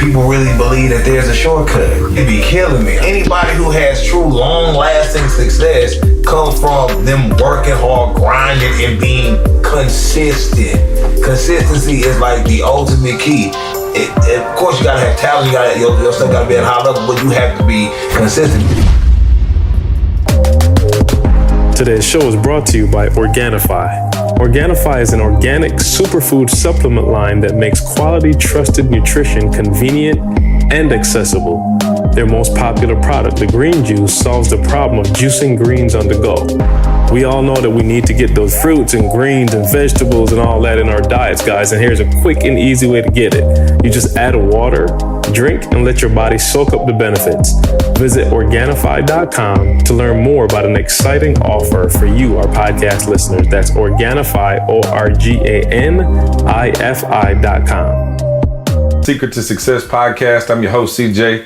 people really believe that there's a shortcut. It be killing me. Anybody who has true long-lasting success comes from them working hard, grinding, and being consistent. Consistency is like the ultimate key. Of course, you gotta have talent. Your stuff gotta be at a high level, but you have to be consistent. Today's show is brought to you by Organifi. Organifi is an organic superfood supplement line that makes quality, trusted nutrition convenient and accessible. Their most popular product, the green juice, solves the problem of juicing greens on the go. We all know that we need to get those fruits and greens and vegetables and all that in our diets, guys, and here's a quick and easy way to get it. You just add water, drink, and let your body soak up the benefits. Visit Organifi.com to learn more about an exciting offer for you, our podcast listeners. That's Organifi, Organifi.com. Secret to Success podcast. I'm your host, CJ.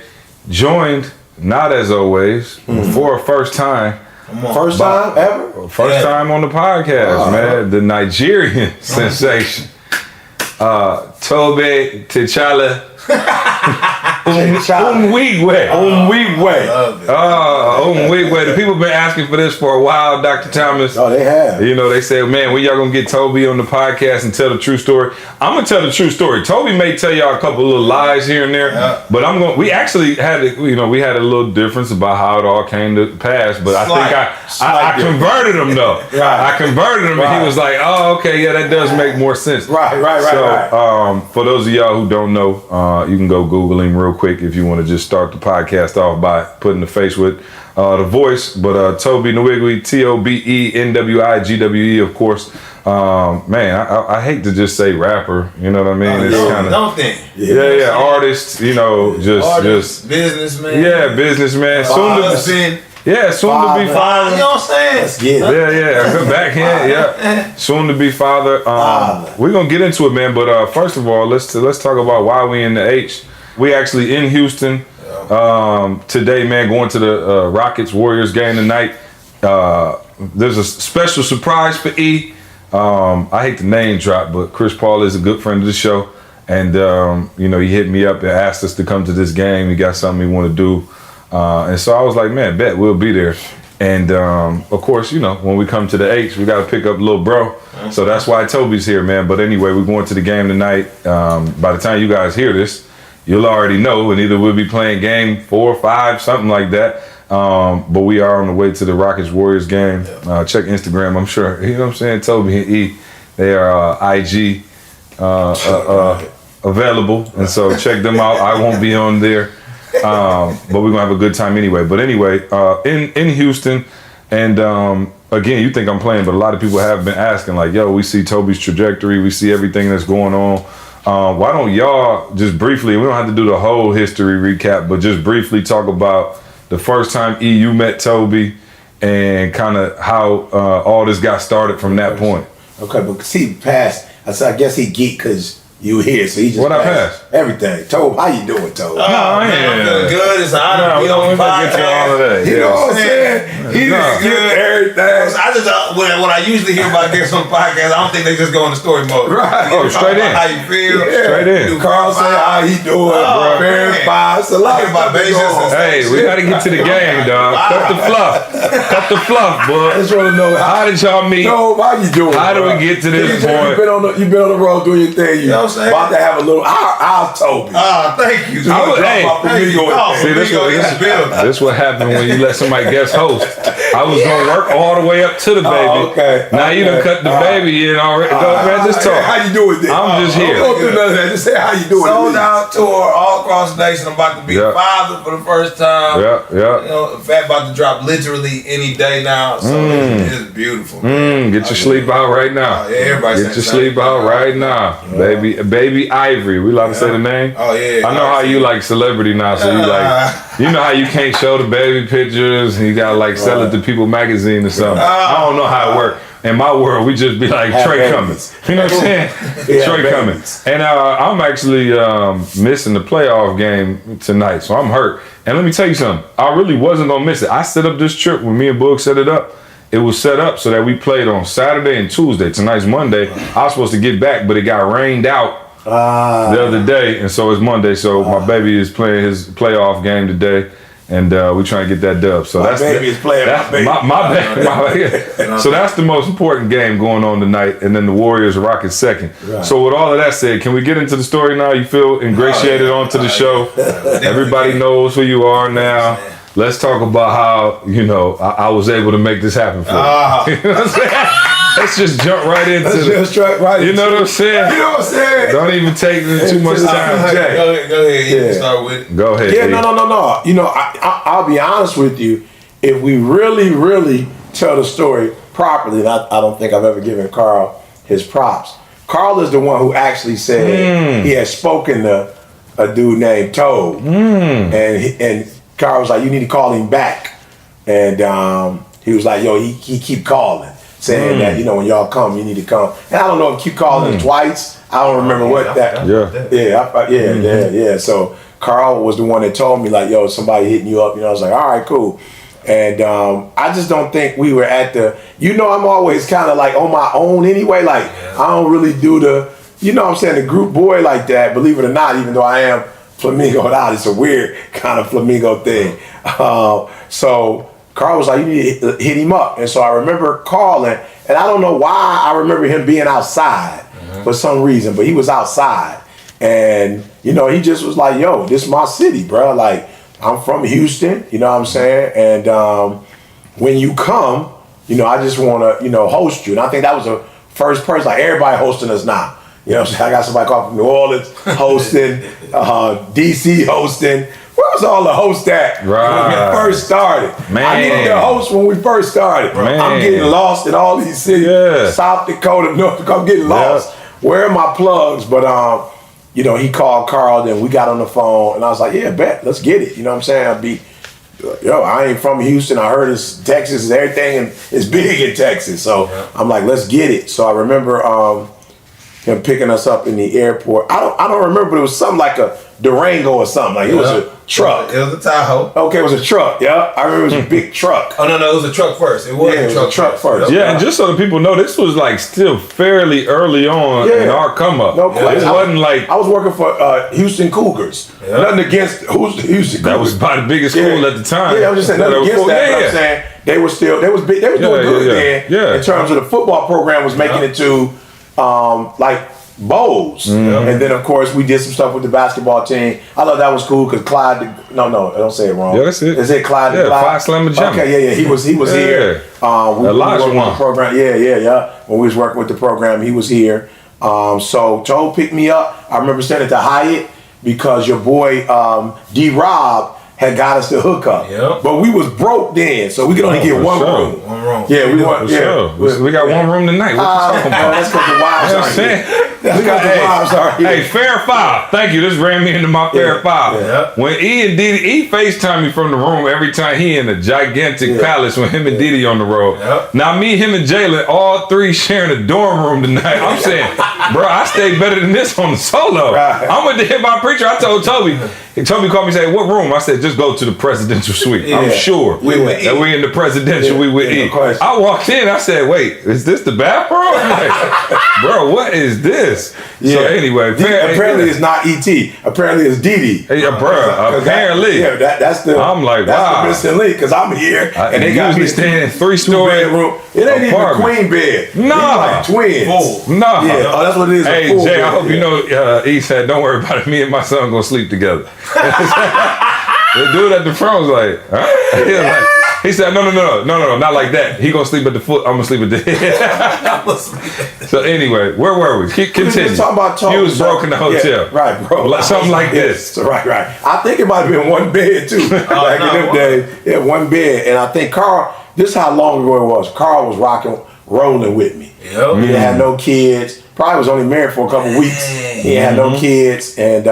Joined, not as always, for a first time. First time ever? First time on the podcast, man. The Nigerian sensation. Toby T'Challa. Umwigwe. Umwigwe. The people been asking for this for a while, Dr. Thomas. Oh, they have. You know, they said, man, when y'all gonna get Toby on the podcast and tell the true story? I'm gonna tell the true story. Toby may tell y'all a couple little lies here and there, but we actually had we had a little difference about how it all came to pass, but I think I converted him though. Right. I converted him and he was like, oh, okay, yeah, that does make more sense. Right. So, for those of y'all who don't know, you can go Google him real quick if you want to just start the podcast off by putting the face with the voice. But Toby Nwigwe, TOBENWIGWE, of course. Man, I hate to just say rapper. You know what I mean? It's kind of don't think. Yeah, artist. You know, just businessman. Yeah, businessman. Soon to be father. You know what I'm saying? Yeah. Good backhand. Yeah. Soon to be father. We're gonna get into it, man. But first of all, let's talk about why we in the H. We actually in Houston today, man. Going to the Rockets Warriors game tonight. There's a special surprise for E. I hate to name drop, but Chris Paul is a good friend of the show, and he hit me up and asked us to come to this game. He got something he want to do. And so I was like, man, bet we'll be there. And of course, when we come to the H, we got to pick up little bro. So that's why Toby's here, man. But anyway, we're going to the game tonight. By the time you guys hear this, you'll already know. And either we'll be playing game 4 or 5, something like that. But we are on the way to the Rockets Warriors game. Check Instagram, I'm sure. You know what I'm saying? Toby and E, they are IG available. And so check them out. I won't be on there. But we're gonna have a good time anyway. But anyway, in Houston, and again, you think I'm playing, but a lot of people have been asking, like, yo, we see Toby's trajectory, we see everything that's going on. Why don't y'all just briefly, we don't have to do the whole history recap, but just briefly talk about the first time you met Toby and kind of how all this got started from that point. Okay, but he passed. I guess he geeked because you here, so he just what I passed everything. Toby, how you doing, Toby? I'm feeling good. It's an honor to be on the podcast. Get to all of that. You know what I'm saying? He just get everything. I just when I usually hear about guests on the podcast, I don't think they just go in the story mode. Right. Oh, straight in. How you feel? Yeah. Straight in. Carl say how he doing, bro. Very fine. It's a lot of stuff. Hey, we gotta get to the game, dog. Cut the fluff, boy. I just want to know how did y'all meet? No, how you doing? How do we get to this point? You've been on the road doing your thing. You know what I'm saying? About to have a little. I'll Toby. Thank you. See, this what happened when you let somebody guest host. I was gonna work all the way up to the baby. Okay. Now you done cut the baby in already. Man, just talk. How you doing then? I'm just here. Don't do none of that. Just say how you doing. Sold out tour all across the nation. I'm about to be a father for the first time. Yeah. In fact, about to drop literally any day now. So it's beautiful. Get your sleep out right now. Everybody get your sleep out right now, baby Ivory. We allowed to say the name? Oh yeah. I know how you like celebrity now, so you like, you know how you can't show the baby pictures and you gotta like sell it to People magazine or something. I don't know how it works. In my world, we just be like Trey Cummins. You know what I'm saying? Trey Cummins. And I'm actually missing the playoff game tonight, so I'm hurt. And let me tell you something. I really wasn't gonna miss it. I set up this trip when me and Boog set it up. It was set up so that we played on Saturday and Tuesday. Tonight's Monday. I was supposed to get back, but it got rained out the other day, and so it's Monday. So my baby is playing his playoff game today, and we trying to get that dub. So My baby is playing my baby. my baby. So that's the most important game going on tonight, and then the Warriors are rocking second. Right. So with all of that said, can we get into the story now? You feel ingratiated onto the show. Everybody knows who you are now. Let's talk about how, I was able to make this happen for you. You know what I'm saying? Let's just jump right into it. You know what I'm saying? You know what I'm saying? Don't even take too much time. Go ahead. You can start with it. Go ahead. Yeah, E. no. I'll be honest with you. If we really tell the story properly, and I don't think I've ever given Carl his props. Carl is the one who actually said he had spoken to a dude named Toad, and Carl was like, "You need to call him back," and he was like, "Yo, he keep calling." Saying that, when y'all come, you need to come. And I don't know if keep calling him twice. I don't remember what that. Yeah. So Carl was the one that told me, like, yo, somebody hitting you up. I was like, all right, cool. And I just don't think we were at the, I'm always kind of like on my own anyway. Like, I don't really do the, what I'm saying, the group boy like that, believe it or not, even though I am flamingoed out. It's a weird kind of flamingo thing. So Carl was like, you need to hit him up. And so I remember calling, and I don't know why I remember him being outside for some reason, but he was outside. And, he just was like, yo, this is my city, bro. Like, I'm from Houston, you know what I'm saying? And when you come, I just want to, host you. And I think that was the first person, like everybody hosting us now. You know what I'm saying? I got somebody called from New Orleans hosting, DC hosting. Where was all the hosts at when we first started? Man. I needed the host when we first started. Man. I'm getting lost in all these cities. Yeah. South Dakota, North Dakota, I'm getting lost. Where are my plugs? But, he called Carl, then we got on the phone, and I was like, yeah, bet, let's get it. You know what I'm saying? I ain't from Houston. I heard Texas is everything, and it's big in Texas. So I'm like, let's get it. So I remember him picking us up in the airport. I don't remember, but it was something like a Durango or something. Like it was a truck. It was a Tahoe. Okay, it was a truck. Yeah, I remember it was a big truck. Oh no, it was a truck first. It was a truck first. Yeah, and just so the people know, this was like still fairly early on in our come up. No question. It wasn't like I was working for Houston Cougars. Yeah. Nothing against Houston Cougars. that was about the biggest school at the time. Yeah, I was just saying nothing against that. But I'm saying they were big. They were doing good then. Yeah. In terms of the football program was making it to like bowls. And then of course we did some stuff with the basketball team. I thought that was cool because Clyde, no, I don't say it wrong. Yeah, that's it. Is it Clyde? Yeah, Clyde? Phi Slama Jama. Okay, yeah. He was here. We Elijah worked with won. the program. Yeah. When we was working with the program, he was here. So Joe picked me up. I remember staying at the Hyatt because your boy D-Rob had got us the hookup. Yep. But we was broke then, so we could only get for one sure. room. One room. Yeah, we want. Sure. We got one room tonight. What you talking about? That's because the wives You know what are I'm saying? here. That's We got because the wives are here. Hey, Fair Five. Thank you. This ran me into my Fair Five. Yeah. When E and Didi, FaceTime me from the room every time he in a gigantic palace with him and Didi on the road. Yeah. Now me, him, and Jalen, all three sharing a dorm room tonight. I'm saying, bro, I stayed better than this on the solo. Right. I'm with the hip hop preacher. I told Toby. Toby called me and said, what room? I said, just go to the presidential suite. I'm sure We would that eat. we in the presidential, we would Yeah, eat. of course. I walked in, I said, wait, is this the bathroom? I'm like, bro, what is this? So anyway, Apparently it's not E.T. Apparently it's Didi. Hey, bro, apparently. That's the. I'm like, that's wow. the missing link because I'm here and they got usually me staying in 3 two story bedroom. It ain't even a queen bed. Nah. These like twins. Full. Nah. Yeah. Oh, that's what it is. a Hey, full Jay, bed. I hope you know, E said, don't worry about it. Me and my son gonna sleep together. The dude at the front was like, huh? He said, no, not like that. He gonna sleep at the foot. I'm gonna sleep at the head. So anyway, where were we? Continue. We was talking about Toby. You was broke in the hotel. Yeah, right, bro. Something like this. So, right. I think it might have been one bed too. Back in them days. Yeah, one bed. And I think Carl, this is how long ago it was. Carl was rolling with me. Yep. He didn't have no kids. Probably was only married for a couple weeks. He had no kids. And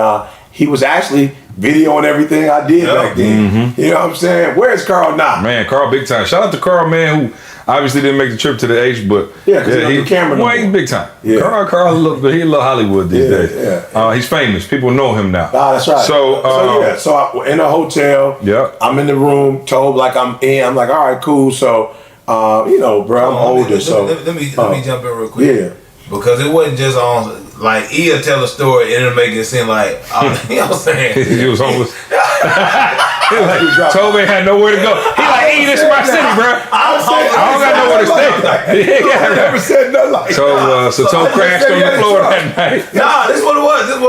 he was actually videoing everything I did back then. You know what I'm saying? Where's Carl now? Man, Carl big time. Shout out to Carl, man, who obviously didn't make the trip to the H, but Yeah, 'cause he got the camera no Well, he's more. big time. Yeah. Carl, he a little Hollywood these days. Yeah. He's famous. People know him now. That's right. So, So I, in a hotel. Yeah. I'm in the room, told like I'm in. I'm like, all right, cool. So, bro, I'm older. So let me jump in real quick. Yeah. Because it wasn't just on like he'll tell a story and it'll make it seem like, you know what I'm saying? He was homeless. He was like, Toby had nowhere to go. He like, hey, this is my city, bro. I don't got nowhere to stay. I never said nothing like that. So Toby crashed on the floor that night. Nah, this is what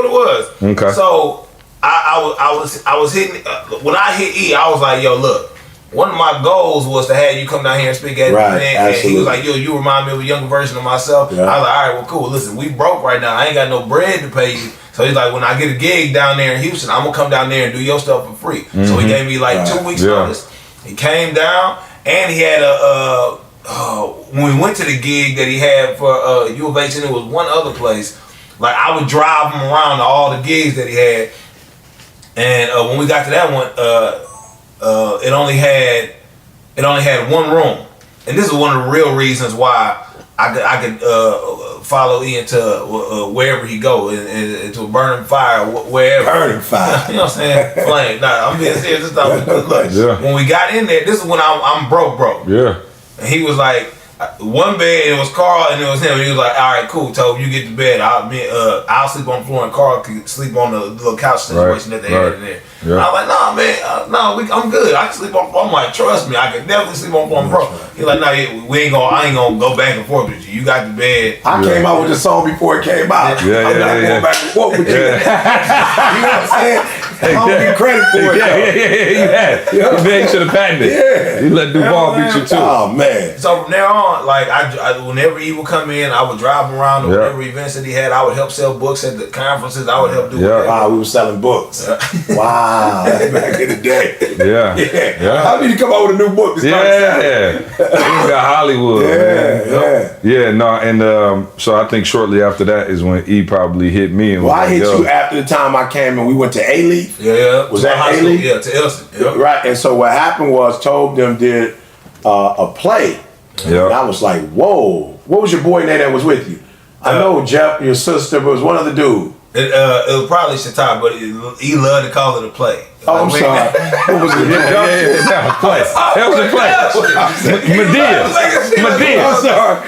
it was. Okay. So I was hitting when I hit E, I was like, yo, look. One of my goals was to have you come down here and speak at right, and he was like, yo, you remind me of a younger version of myself. Yeah. I was like, all right, well, cool. Listen, we broke right now. I ain't got no bread to pay you. So he's like, when I get a gig down there in Houston, I'm gonna come down there and do your stuff for free. Mm-hmm. So he gave me like 2 weeks notice. He came down and he had when we went to the gig that he had for U of H, and it was one other place. Like I would drive him around to all the gigs that he had. And when we got to that one, it only had one room, and this is one of the real reasons why I could follow Ian to wherever he go, into a burning fire, wherever. Burning fire. You know what I'm saying? Flame. Nah, I'm being serious. This time, Yeah. When we got in there, this is when I'm broke. Yeah. And he was like, one bed, it was Carl and it was him. He was like, all right, cool, Toby, you get to bed. I'll sleep on the floor and Carl can sleep on the little couch situation that they had in there. Yeah. And I was like, nah, man, I'm good. I can sleep on the floor. I'm like, trust me, I can definitely sleep on the floor, bro. He's like, nah, I ain't gonna go back and forth with you. You got the bed. I came out with the song before it came out. Yeah, I'm not going back and forth with you. You know what I'm saying? I don't get credit for it. Yeah. You should have patented it. Yeah. You let Duval beat you too. Oh man. So from there on, like I whenever he would come in, I would drive him around to whatever events that he had. I would help sell books at the conferences. I would help do whatever. Wow, we were selling books. Wow, that's back in the day. Yeah. How did you come out with a new book? He got Hollywood. Yeah. No, and so I think shortly after that is when E probably hit me. And well, I hit you after the time I came and we went to A-Leaf. Yeah. Was that A-Leaf? Yeah, to Elson. Yep. Right, and so what happened was Tobe them did a play. Yeah. And I was like, whoa. What was your boy name that was with you? I know Jeff, your sister, but it was one other dude. It was probably Shatai, but he loved to call it a play. Oh, I'm sorry. What was it? That was play. That was a play. Medea. I'm sorry.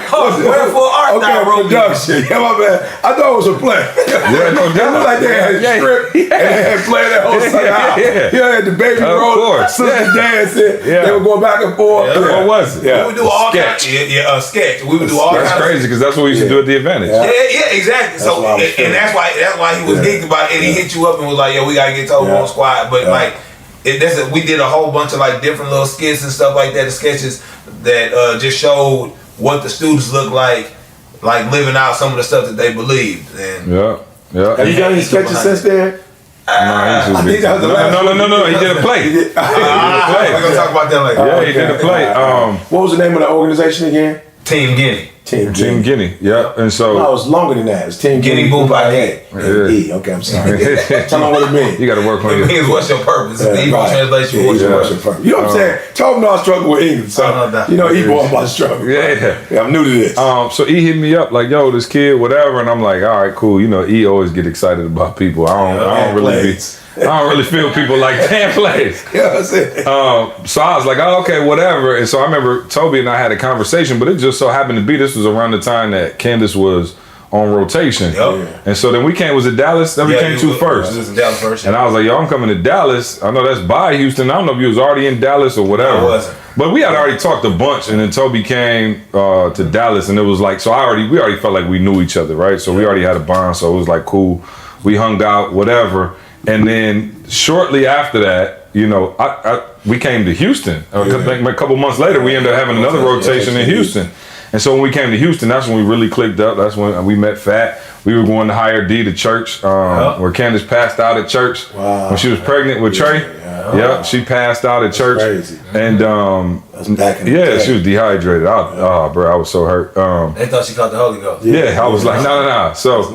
Wherefore art thou, Romeo? Production. Yeah, my bad. I thought it was a play. Yeah, no, It looked like they had a script and they had played that whole song out. You know, had the baby Of roll, course. sister dancing. Yeah. They were going back and forth. Yeah. What was it? Yeah. We would do all Sketch. kinds. Sketch. We would do all That's kinds. crazy because that's what we used to do at the Advantage. Yeah, exactly. So what I was feeling. and that's why he was geeked about it. And he hit you up and was like, "Yo, we gotta get Toby on squad." But like, we did a whole bunch of like different little skits and stuff like that. The sketches that just showed what the students look like living out some of the stuff that they believed. And Have you done any sketches since then? No, think that was the last no. He did a play. we're gonna talk about that later. Yeah, he did a play. What was the name of the organization again? Team Guinea. Team Guinea. Yeah, and so No, it was longer than that. It was Team Guinea Boom by E. E. Okay, I'm sorry. Tell them what it means. you got to work on It your. means what's your purpose? It's the Igbo Right. translation. Yeah, What's your what's your purpose? purpose? You know what I'm saying? Tell them I struggle with English. So, you know, Igbo about to struggle. Yeah. I'm new to this. So E hit me up like, yo, this kid, whatever, and I'm like, all right, cool. You know, E always get excited about people. I don't really feel people like damn plays. You know what I'm saying? So I was like, oh, okay, whatever. And so I remember Toby and I had a conversation, but it just so happened to be this was around the time that Candace was on rotation. Yep. And so then was it Dallas that we came to first? It was in Dallas first. And I was like, yo, I'm coming to Dallas. I know that's by Houston. I don't know if you was already in Dallas or whatever. I wasn't. But we had already talked a bunch, and then Toby came to Dallas, and it was like, so we already felt like we knew each other, right? So we already had a bond, so it was like cool. We hung out, whatever. And then shortly after that, you know, we came to Houston. A couple months later, we ended up having another rotation in Houston. And so when we came to Houston, that's when we really clicked up. That's when we met Fat. We were going to hire D to church, where Candace passed out at church when she was pregnant with Trey. Yeah, she passed out at church. Crazy. And That's back in the day. she was dehydrated. Bro, I was so hurt. They thought she caught the Holy Ghost. Yeah, I was like, no. So,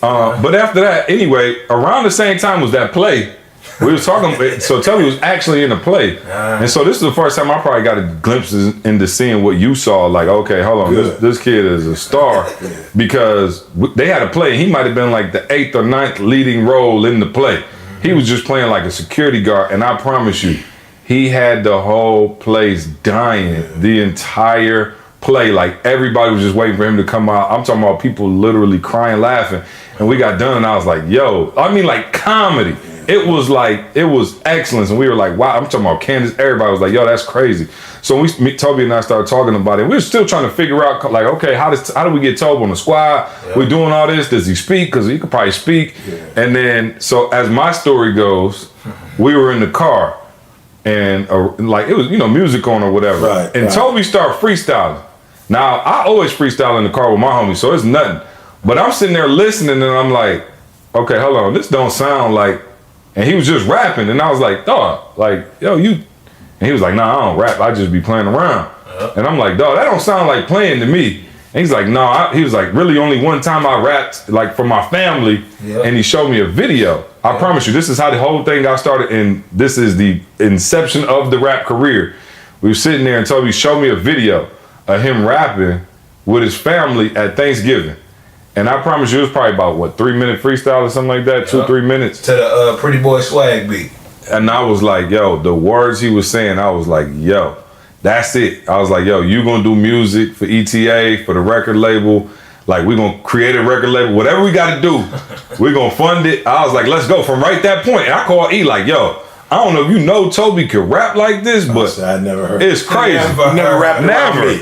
but after that, anyway, around the same time was that play. We was talking, so Toby was actually in the play. And so this is the first time I probably got a glimpse into seeing what you saw. Like, okay, hold on, this kid is a star. Because they had a play. He might have been like the 8th or 9th leading role in the play. He was just playing like a security guard. And I promise you, he had the whole place dying the entire play. Like everybody was just waiting for him to come out. I'm talking about people literally crying, laughing. and we got done, and I was like, yo, I mean, like comedy. It was excellence, and we were like, wow. I'm talking about Candace. Everybody was like, yo, that's crazy. So Toby and I started talking about it. We were still trying to figure out, like, okay, how do we get Toby on the squad? Yeah. We're doing all this. Does he speak? Because he could probably speak. Yeah. And then, so as my story goes, we were in the car, and like it was, music on or whatever. Right, and Toby started freestyling. Now I always freestyle in the car with my homies, so it's nothing. But I'm sitting there listening, and I'm like, okay, hold on, this don't sound like. And he was just rapping, and I was like, dog, like, yo, you. And he was like, nah, I don't rap, I just be playing around. And I'm like, dog, that don't sound like playing to me. And he's like, no, he was like, really only one time I rapped, like for my family, and he showed me a video. I promise you, this is how the whole thing got started, and this is the inception of the rap career. We were sitting there, and Toby showed me a video of him rapping with his family at Thanksgiving. And I promise you, it was probably about, 3-minute freestyle or something like that, 2-3 minutes. To the Pretty Boy Swag beat. And I was like, yo, the words he was saying, I was like, yo, that's it. I was like, yo, you gonna do music for ETA, for the record label. Like, we gonna create a record label, whatever we gotta do, we gonna fund it. I was like, let's go. From right that point, and I called E like, yo, I don't know if you know Toby could rap like this, but I never heard. It's crazy. Never rapped around me.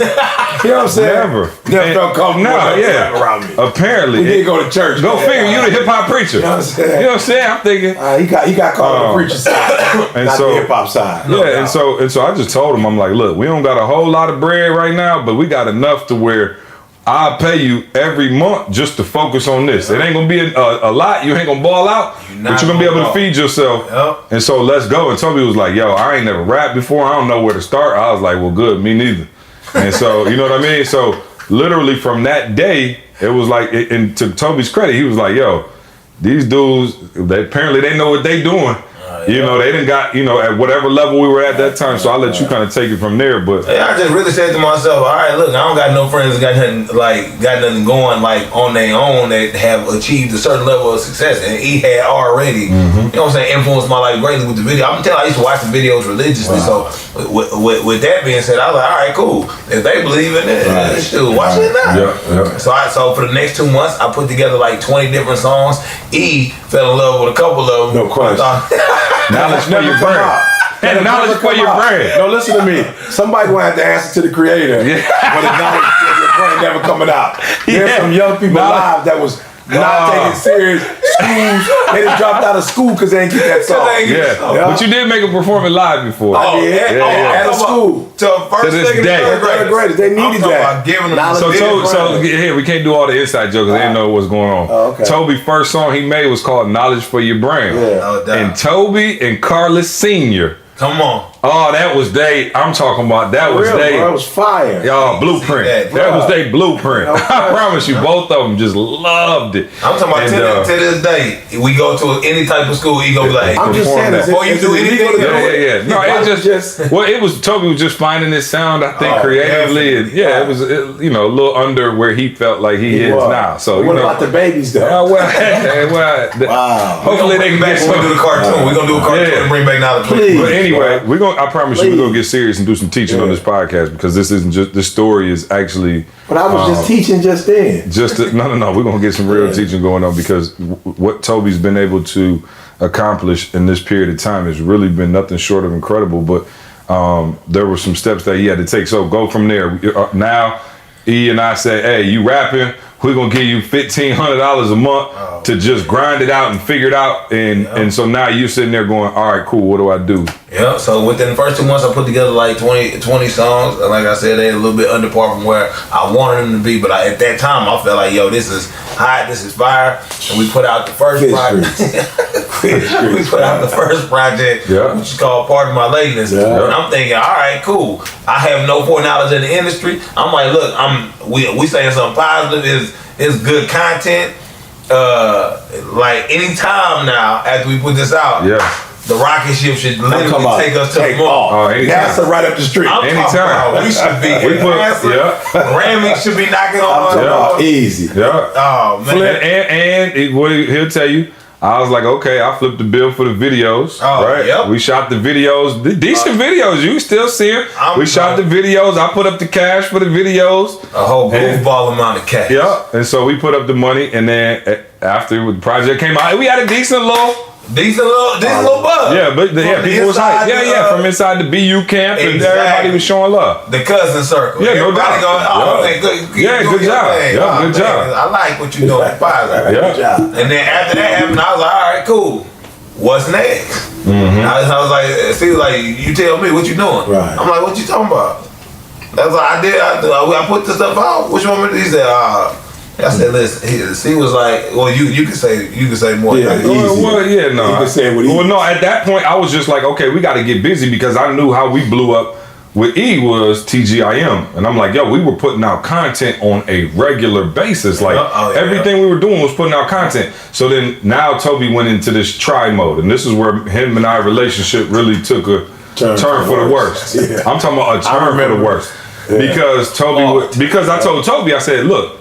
You know what I'm saying? Never felt comfortable rap around me. Apparently. We did go to church. Go figure, you the hip hop preacher. You know what I'm saying? You know what I'm saying? I'm thinking. He got called on the preacher side, and not so, the hip hop side. Yeah, and so I just told him, I'm like, look, we don't got a whole lot of bread right now, but we got enough to where I'll pay you every month just to focus on this. It ain't gonna be a lot. You ain't gonna ball out, but you're gonna be able to feed yourself. Yep. And so let's go. And Toby was like, yo, I ain't never rapped before. I don't know where to start. I was like, well, good, me neither. And so, you know what I mean? So literally from that day, it was like, and to Toby's credit, he was like, yo, these dudes, apparently they know what they doing. You know, they didn't got, at whatever level we were at that time. So I'll let you kind of take it from there. But I just really said to myself, all right, look, I don't got no friends that got nothing going like on their own that have achieved a certain level of success. And he had already, you know what I'm saying, influenced my life greatly with the video. I'm telling you, I used to watch the videos religiously. Wow. So with that being said, I was like, all right, cool. If they believe in it, shoot, watch it now. Yeah. So for the next 2 months, I put together like 20 different songs. E fell in love with a couple of them. No question. Knowledge for your brand. Knowledge for your brand. No, listen to me. Somebody gonna have to answer to the creator. Yeah. But the knowledge of your brand never coming out. There's some young people alive that was not taking serious. Schools, they just dropped out of school because they didn't get that song. Yeah. But you did make a performance live before. I did. At a school. To this day. Third graders. They needed that. So here, we can't do all the inside jokes. They didn't know what's going on. Oh, okay. Toby's first song he made was called Knowledge for Your Brand. Yeah. And Toby and Carlos Sr. Come on. Oh, that was I'm talking about, that was That was fire. Y'all, blueprint. That was their blueprint. I promise you, both of them just loved it. I'm talking about to this day, we go to any type of school, he gonna be like, I'm just saying, before you do anything. Yeah. No, it was Toby was just finding his sound, I think, creatively, and it was a little under where he felt like he is now. So what about the babies though? Wow. Hopefully they can get some. We're gonna do the cartoon. We're gonna do a cartoon and bring back knowledge. Please. But anyway, I promise you, we're gonna get serious and do some teaching on this podcast, because this isn't just, this story is actually. But I was just teaching just then. No. We're gonna get some real teaching going on, because what Toby's been able to accomplish in this period of time has really been nothing short of incredible. But there were some steps that he had to take. So go from there. Now, E and I say, hey, you rapping? We're gonna give you $1,500 a month to just grind it out and figure it out. And so now you're sitting there going, all right, cool, what do I do? Yeah, so within the first 2 months, I put together like 20 songs. And like I said, they're a little bit under par from where I wanted them to be. But at that time, I felt like, yo, this is hot, this is fire. And we put out the first project. We put out the first project, which is called Pardon My Lateness. Yeah. And I'm thinking, all right, cool. I have no foreknowledge in the industry. I'm like, look, we saying something positive. It's good content. Like anytime now after we put this out, the rocket ship should literally take us to the moon. NASA right up the street. Anytime. We should be in NASA. Grammy should be knocking on our door. Easy. Oh man. And what he'll tell you, I was like, okay, I flipped the bill for the videos. Oh, right? yep. We shot the videos, decent videos. You still see them. We shot the videos. I put up the cash for the videos. A whole goofball amount of cash. Yeah, and so we put up the money, and then after the project came out, we had a decent little buzz. Yeah, but people was hyped. Yeah, from inside the BU camp, and everybody was showing love. The cousin circle. Yeah, no doubt. Good job. I like what you're doing. Good job. And then after that happened, I was like, all right, cool. What's next? I was like, see, like, you tell me what you doing. Right. I'm like, what you talking about? That's what I did. I put the stuff out. Which one? He said, I said, listen. He was like, well, you can say more. Yeah, than No. You can say what no, at that point, I was just like, okay, we got to get busy because I knew how we blew up with E was TGIM. And I'm like, yo, we were putting out content on a regular basis. Like, everything we were doing was putting out content. So then now Toby went into this try mode. And this is where him and I relationship really took a turn for the worst. Yeah. I'm talking about a turn for the worst. Yeah. Because I told Toby, I said, look,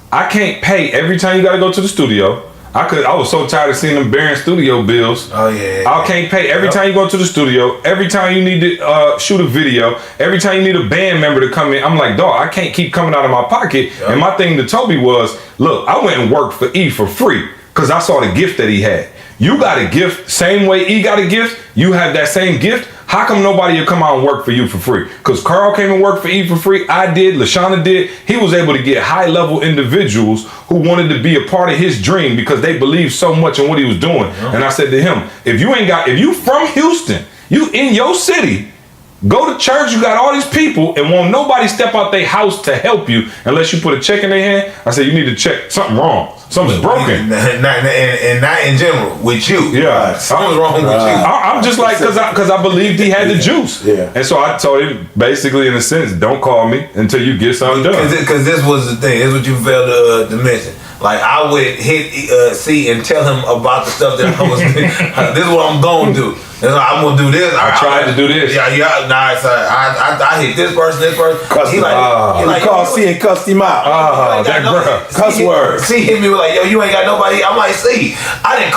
I can't pay every time you got to go to the studio. I was so tired of seeing them bearing studio bills. Oh yeah. I can't pay every time you go to the studio. Every time you need to shoot a video. Every time you need a band member to come in. I'm like, dog, I can't keep coming out of my pocket. Yep. And my thing to Toby was, look, I went and worked for E for free because I saw the gift that he had. You got a gift, same way E got a gift. You have that same gift. How come nobody would come out and work for you for free? Because Carl came and worked for E for free. I did. LaShawna did. He was able to get high-level individuals who wanted to be a part of his dream because they believed so much in what he was doing. Yeah. And I said to him, if you from Houston, you in your city, go to church, you got all these people, and won't nobody step out their house to help you unless you put a check in their hand. I said, you need to check something wrong. Something's broken. And not in general, with you. Yeah. Something's wrong with you. I'm just like, because I believed he had the juice. Yeah. And so I told him, basically, in a sense, don't call me until you get something done. Because this was the thing. This is what you failed to mention. Like, I would hit C and tell him about the stuff that I was this is what I'm going to do. I'm going to do this. I tried to do this. Yeah. Nah, I hit this person. He call C and cussed him out. Cuss words. C hit me with like, yo, you ain't got nobody. I'm like, C, I done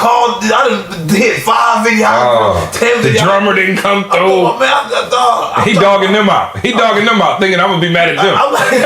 hit 5 videos, 10 videos. The drummer didn't come through. He dogging them out, thinking I'm going to be mad at them. I'm like,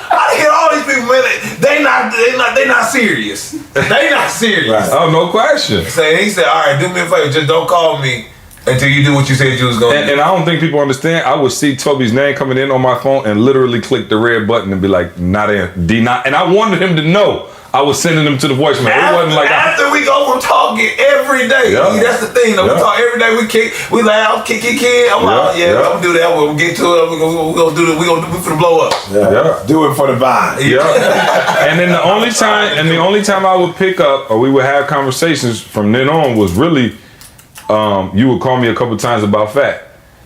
I hit all these people, man. They not serious. They not serious. Right. Oh, no question. So he said, all right, do me a favor, just don't call me until you do what you said you was going to do. And I don't think people understand. I would see Toby's name coming in on my phone and literally click the red button and be like, not in, D not. And I wanted him to know I was sending him to the voicemail. It wasn't like after we go from talking every day. Yeah. That's the thing. Though. Yeah. We talk every day. We kick. We laugh. Kick. I'm like, I'm gonna do that. We'll get to it. We're gonna do it. We're finna blow up. Yeah. Do it for the vibe. Yeah. And then the only time I would pick up or we would have conversations from then on was really, you would call me a couple times about Fat.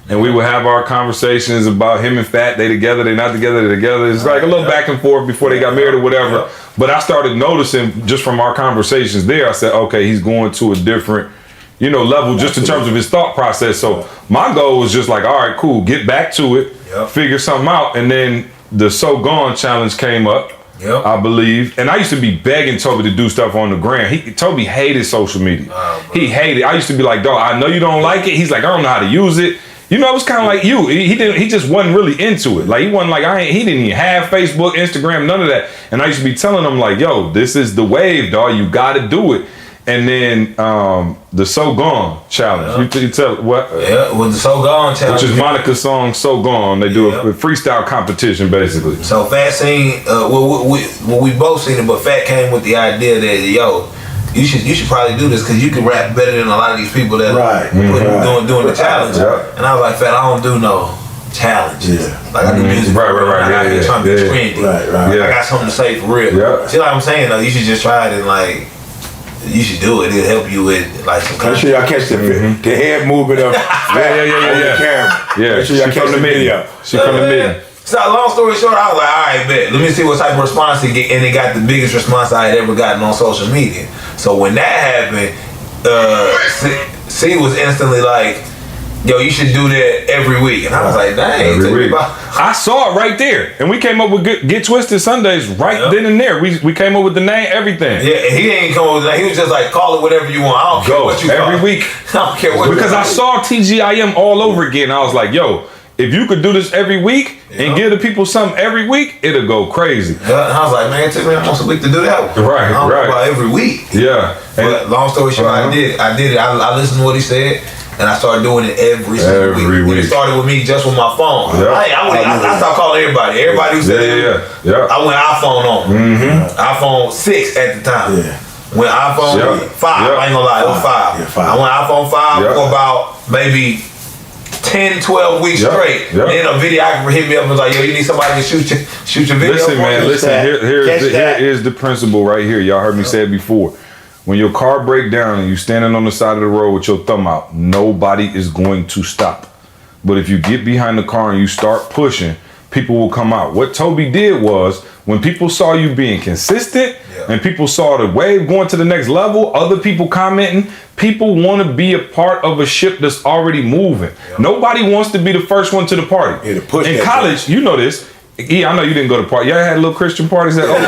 And we would have our conversations about him and Fat. They together, they not together, they together. It's like a little back and forth before they got married or whatever. Yeah. But I started noticing just from our conversations there, I said, okay, he's going to a different, level just in terms of his thought process. So my goal was just like, all right, cool, get back to it, figure something out. And then the So Gone challenge came up, I believe. And I used to be begging Toby to do stuff on the gram. Toby hated social media. He hated it. I used to be like, dog, I know you don't like it. He's like, I don't know how to use it. It was kind of like you. He just wasn't really into it. Like he wasn't like he didn't even have Facebook, Instagram, none of that. And I used to be telling him like, yo, this is the wave, dog. You got to do it. And then the So Gone challenge. You tell what? With the So Gone challenge, which is Monica's song So Gone. They do a freestyle competition basically. So Fat seen, we both seen it, but Fat came with the idea that you should probably do this because you can rap better than a lot of these people that doing the challenge. Yeah. And I was like, Fat, I don't do no challenges. Like I do music. Right. I'm trying to be trendy. Right. I got something to say for real. Yeah. See, like I'm saying though, you should just try it and like. You should do it. It'll help you with like some. Make sure y'all catch the head movement of the camera. Yeah. Make sure y'all catch the video. She from the meeting. So long story short, I was like, all right, bet. Let me see what type of response he get, and it got the biggest response I had ever gotten on social media. So when that happened, C was instantly like, yo, you should do that every week. And I was like, dang. Every week. I saw it right there. And we came up with Get Twisted Sundays right then and there. We came up with the name, everything. Yeah, and he ain't come with that. He was just like, call it whatever you want. I don't care what you call it. Every week. I don't care what Because I saw TGIM all over again. I was like, yo, if you could do this every week and give the people something every week, it'll go crazy. Yeah, and I was like, man, it took me almost a week to do that one. Right, I don't right. know about every week. Yeah. But long story short, I did it. I listened to what he said, and I started doing it every single week. And it started with me just with my phone. Yeah. I started calling everybody. Everybody who said yeah. I went iPhone on. iPhone 6 at the time. Yeah. When iPhone 5, I ain't gonna lie, it was 5. Yeah, 5. I went iPhone 5 for about maybe 10, 12 weeks straight. Then a videographer hit me up and was like, yo, you need somebody to shoot your video. Listen, man, here is the principle right here. Y'all heard me say it before. When your car break down and you standing on the side of the road with your thumb out, nobody is going to stop. But if you get behind the car and you start pushing, people will come out. What Toby did was, when people saw you being consistent and people saw the wave going to the next level, other people commenting, people want to be a part of a ship that's already moving. Nobody wants to be the first one to the party. Yeah, to push in that college, you know this. Yeah, I know you didn't go to party. Y'all had little Christian parties at Oakwood.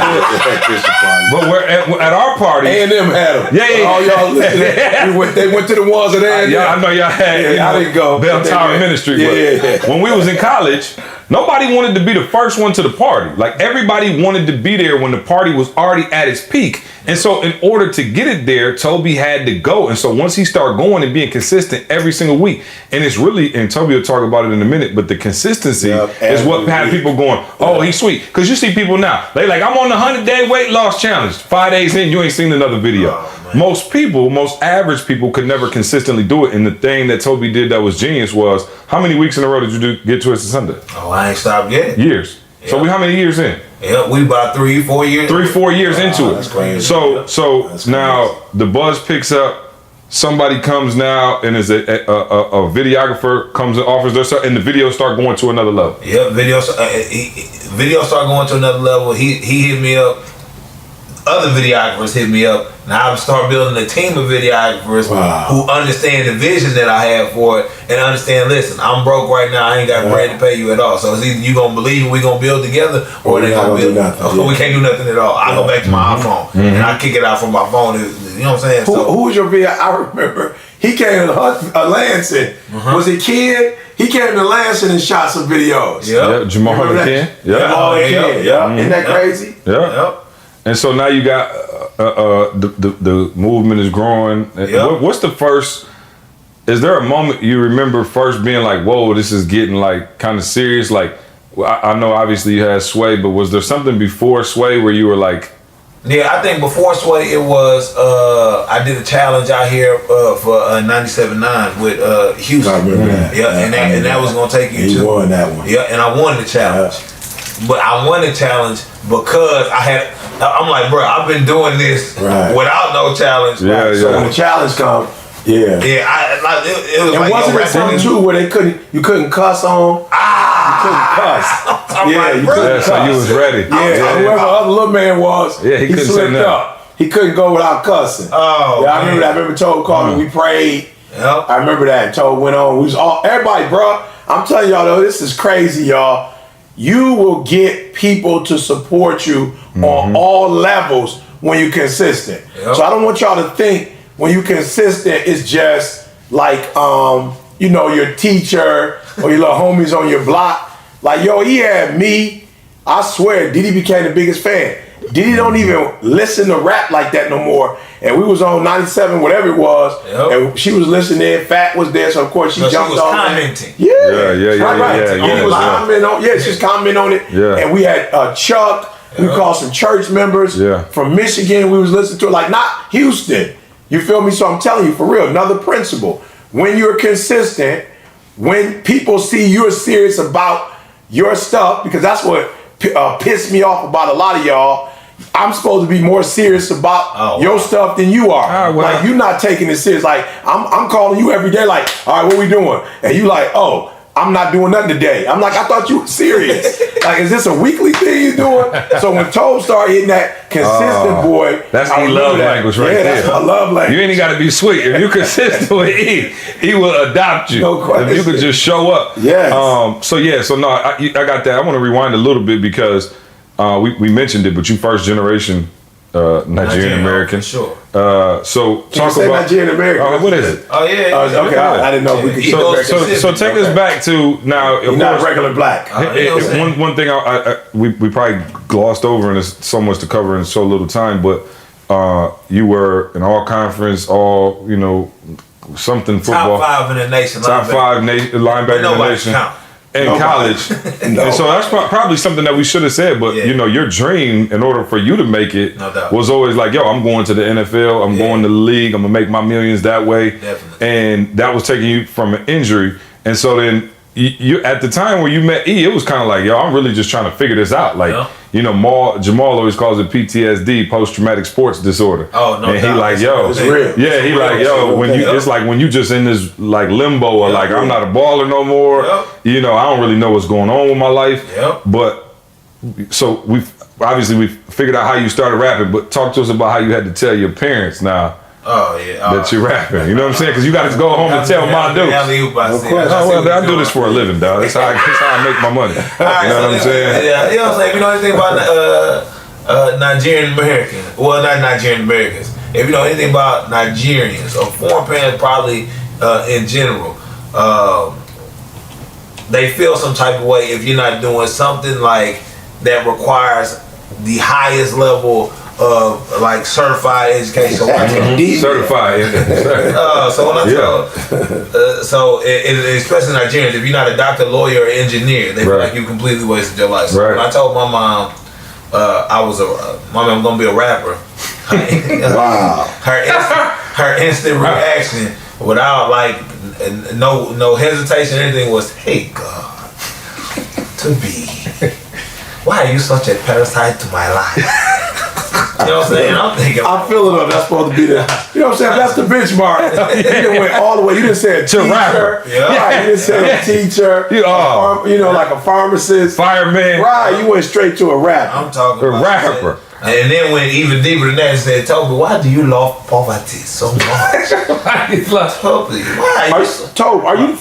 But we're at our party. A&M had them. Yeah. All y'all listening, they went to the ones at A&M. Yeah, I know y'all had. I didn't go. Bell Tower Ministry. But when we was in college, nobody wanted to be the first one to the party. Like, everybody wanted to be there when the party was already at its peak. And so in order to get it there, Toby had to go. And so once he started going and being consistent every single week, and it's really, and Toby will talk about it in a minute, but the consistency is what had people going, oh, he's sweet. Because you see people now, they like, I'm on the 100-day weight loss challenge. 5 days in, you ain't seen another video. Most average people could never consistently do it. And the thing that Toby did that was genius was, how many weeks in a row did you do Get Twisted Sunday? Oh, I ain't stopped yet. Years. Yeah. So we how many years in? Yeah, we about 3-4 years. 3-4 years into it. That's crazy. So That's now crazy. the buzz picks up. Somebody comes now and is a videographer comes and offers their stuff, and the videos start going to another level. Yeah, videos start going to another level. He hit me up. Other videographers hit me up. Now I start building a team of videographers who understand the vision that I have for it and understand, listen, I'm broke right now. I ain't got bread to pay you at all. So it's either you going to believe we going to build together or they going to build nothing. We can't do nothing at all. I go back to my iPhone and I kick it out from my phone. You know what I'm saying? Who was your video? I remember he came to Lansing. Was it Kid? He came to Lansing and shot some videos. Yeah, Jamal Ken. Jamal Ken. Isn't that crazy? Yeah. And so now you got the movement is growing. What's the first? Is there a moment you remember first being like, "Whoa, this is getting like kind of serious"? Like, I know obviously you had Sway, but was there something before Sway where you were like? Yeah, I think before Sway it was I did a challenge out here for 97.9 with Houston. I remember that. Yeah, and that was gonna take you to. He won that one. Yeah, and I won the challenge. But I won the challenge because I'm like, bro, I've been doing this without no challenge. So when the challenge comes, it was and like, wasn't it something too where you couldn't cuss on? You couldn't cuss. You couldn't cuss. So you was ready. Whoever the other little man was, he couldn't slipped up. He couldn't go without cussing. Oh, I remember that. I remember Toad called me. We prayed. Yep. I remember that. Toad went on. We was all everybody, bro. I'm telling y'all though, this is crazy, y'all. You will get people to support you on all levels when you're consistent. So I don't want y'all to think when you're consistent, it's just like, your teacher or your little homies on your block. Like, yo, he had me. I swear, Diddy became the biggest fan. Diddy don't even listen to rap like that no more. And we was on 97, whatever it was, and she was listening. Fat was there, so of course she jumped on. Commenting. Yeah. She was commenting on. Yeah, she's commenting on it. Yeah. And we had Chuck. We called some church members from Michigan. We was listening to it, like not Houston. You feel me? So I'm telling you, for real, another principle. When you're consistent, when people see you're serious about your stuff, because that's what pissed me off about a lot of y'all. I'm supposed to be more serious about your stuff than you are. Like, you're not taking it serious. Like, I'm calling you every day like, all right, what we doing? And you like, oh, I'm not doing nothing today. I'm like, I thought you were serious. Like, is this a weekly thing you doing? So when Tobe started hitting that consistent boy, that's I E love that. language right there. That's my love language. You ain't got to be sweet. If you consistent with E, he will adopt you. No question. If you could just show up. Yes. So no, I got that. I want to rewind a little bit because we mentioned it, but you first generation Nigerian American. Sure. So Can talk you say about Nigerian American. what is it? Oh yeah. Okay, I didn't know if we could. So take us back to now. You're not a regular black. One thing we probably glossed over, and there's so much to cover in so little time. But you were an all conference, all something football. Top 5 in the nation. Top 5 linebacker in the nation. Count. In college. And so that's probably something that we should have said, but your dream, in order for you to make it, No doubt. was always like, yo, I'm going to the NFL, I'm going to the league, I'm gonna make my millions that way. Definitely. And that was taking you from an injury. And so then you at the time where you met E, it was kind of like, yo, I'm really just trying to figure this out. Like, Jamal always calls it PTSD, post-traumatic sports disorder. Oh, no and doubt. he like, yo, It's real. yeah, he like, yo, it's like when you just in this like limbo or like I'm not a baller no more. Yep. I don't really know what's going on with my life. Yep. But so we figured out how you started rapping. But talk to us about how you had to tell your parents now Oh yeah. that you're rapping. You know what I'm saying? Because you got to go home and tell my dudes. I do this for a living, dog. That's how I make my money. You know what I'm saying? Yeah, you know what I'm saying? If you know anything about Nigerian Americans, well, not Nigerian Americans. If you know anything about Nigerians or foreign parents, probably in general, they feel some type of way if you're not doing something like that requires the highest level of like certified education. Certified. So when I tell, especially Nigerians, if you're not a doctor, lawyer, or engineer, they feel like you completely wasted your life. So when I told my mom, Mom, I'm gonna be a rapper. Wow. Her instant reaction, without like no hesitation or anything, was, "Hey God, to be. Why are you such a parasite to my life?" You know what I'm saying? I'm thinking. I'm feeling it. That's supposed to be the. You know what I'm saying? That's the benchmark. You didn't went all the way. You didn't say a teacher. Rapper. Right. You didn't say a teacher. Like a pharmacist. Fireman. Right. You went straight to a rapper. I'm talking about rapper. And then went even deeper than that and said, "Toby, why do you love poverty so much?" Toby, why? Are you the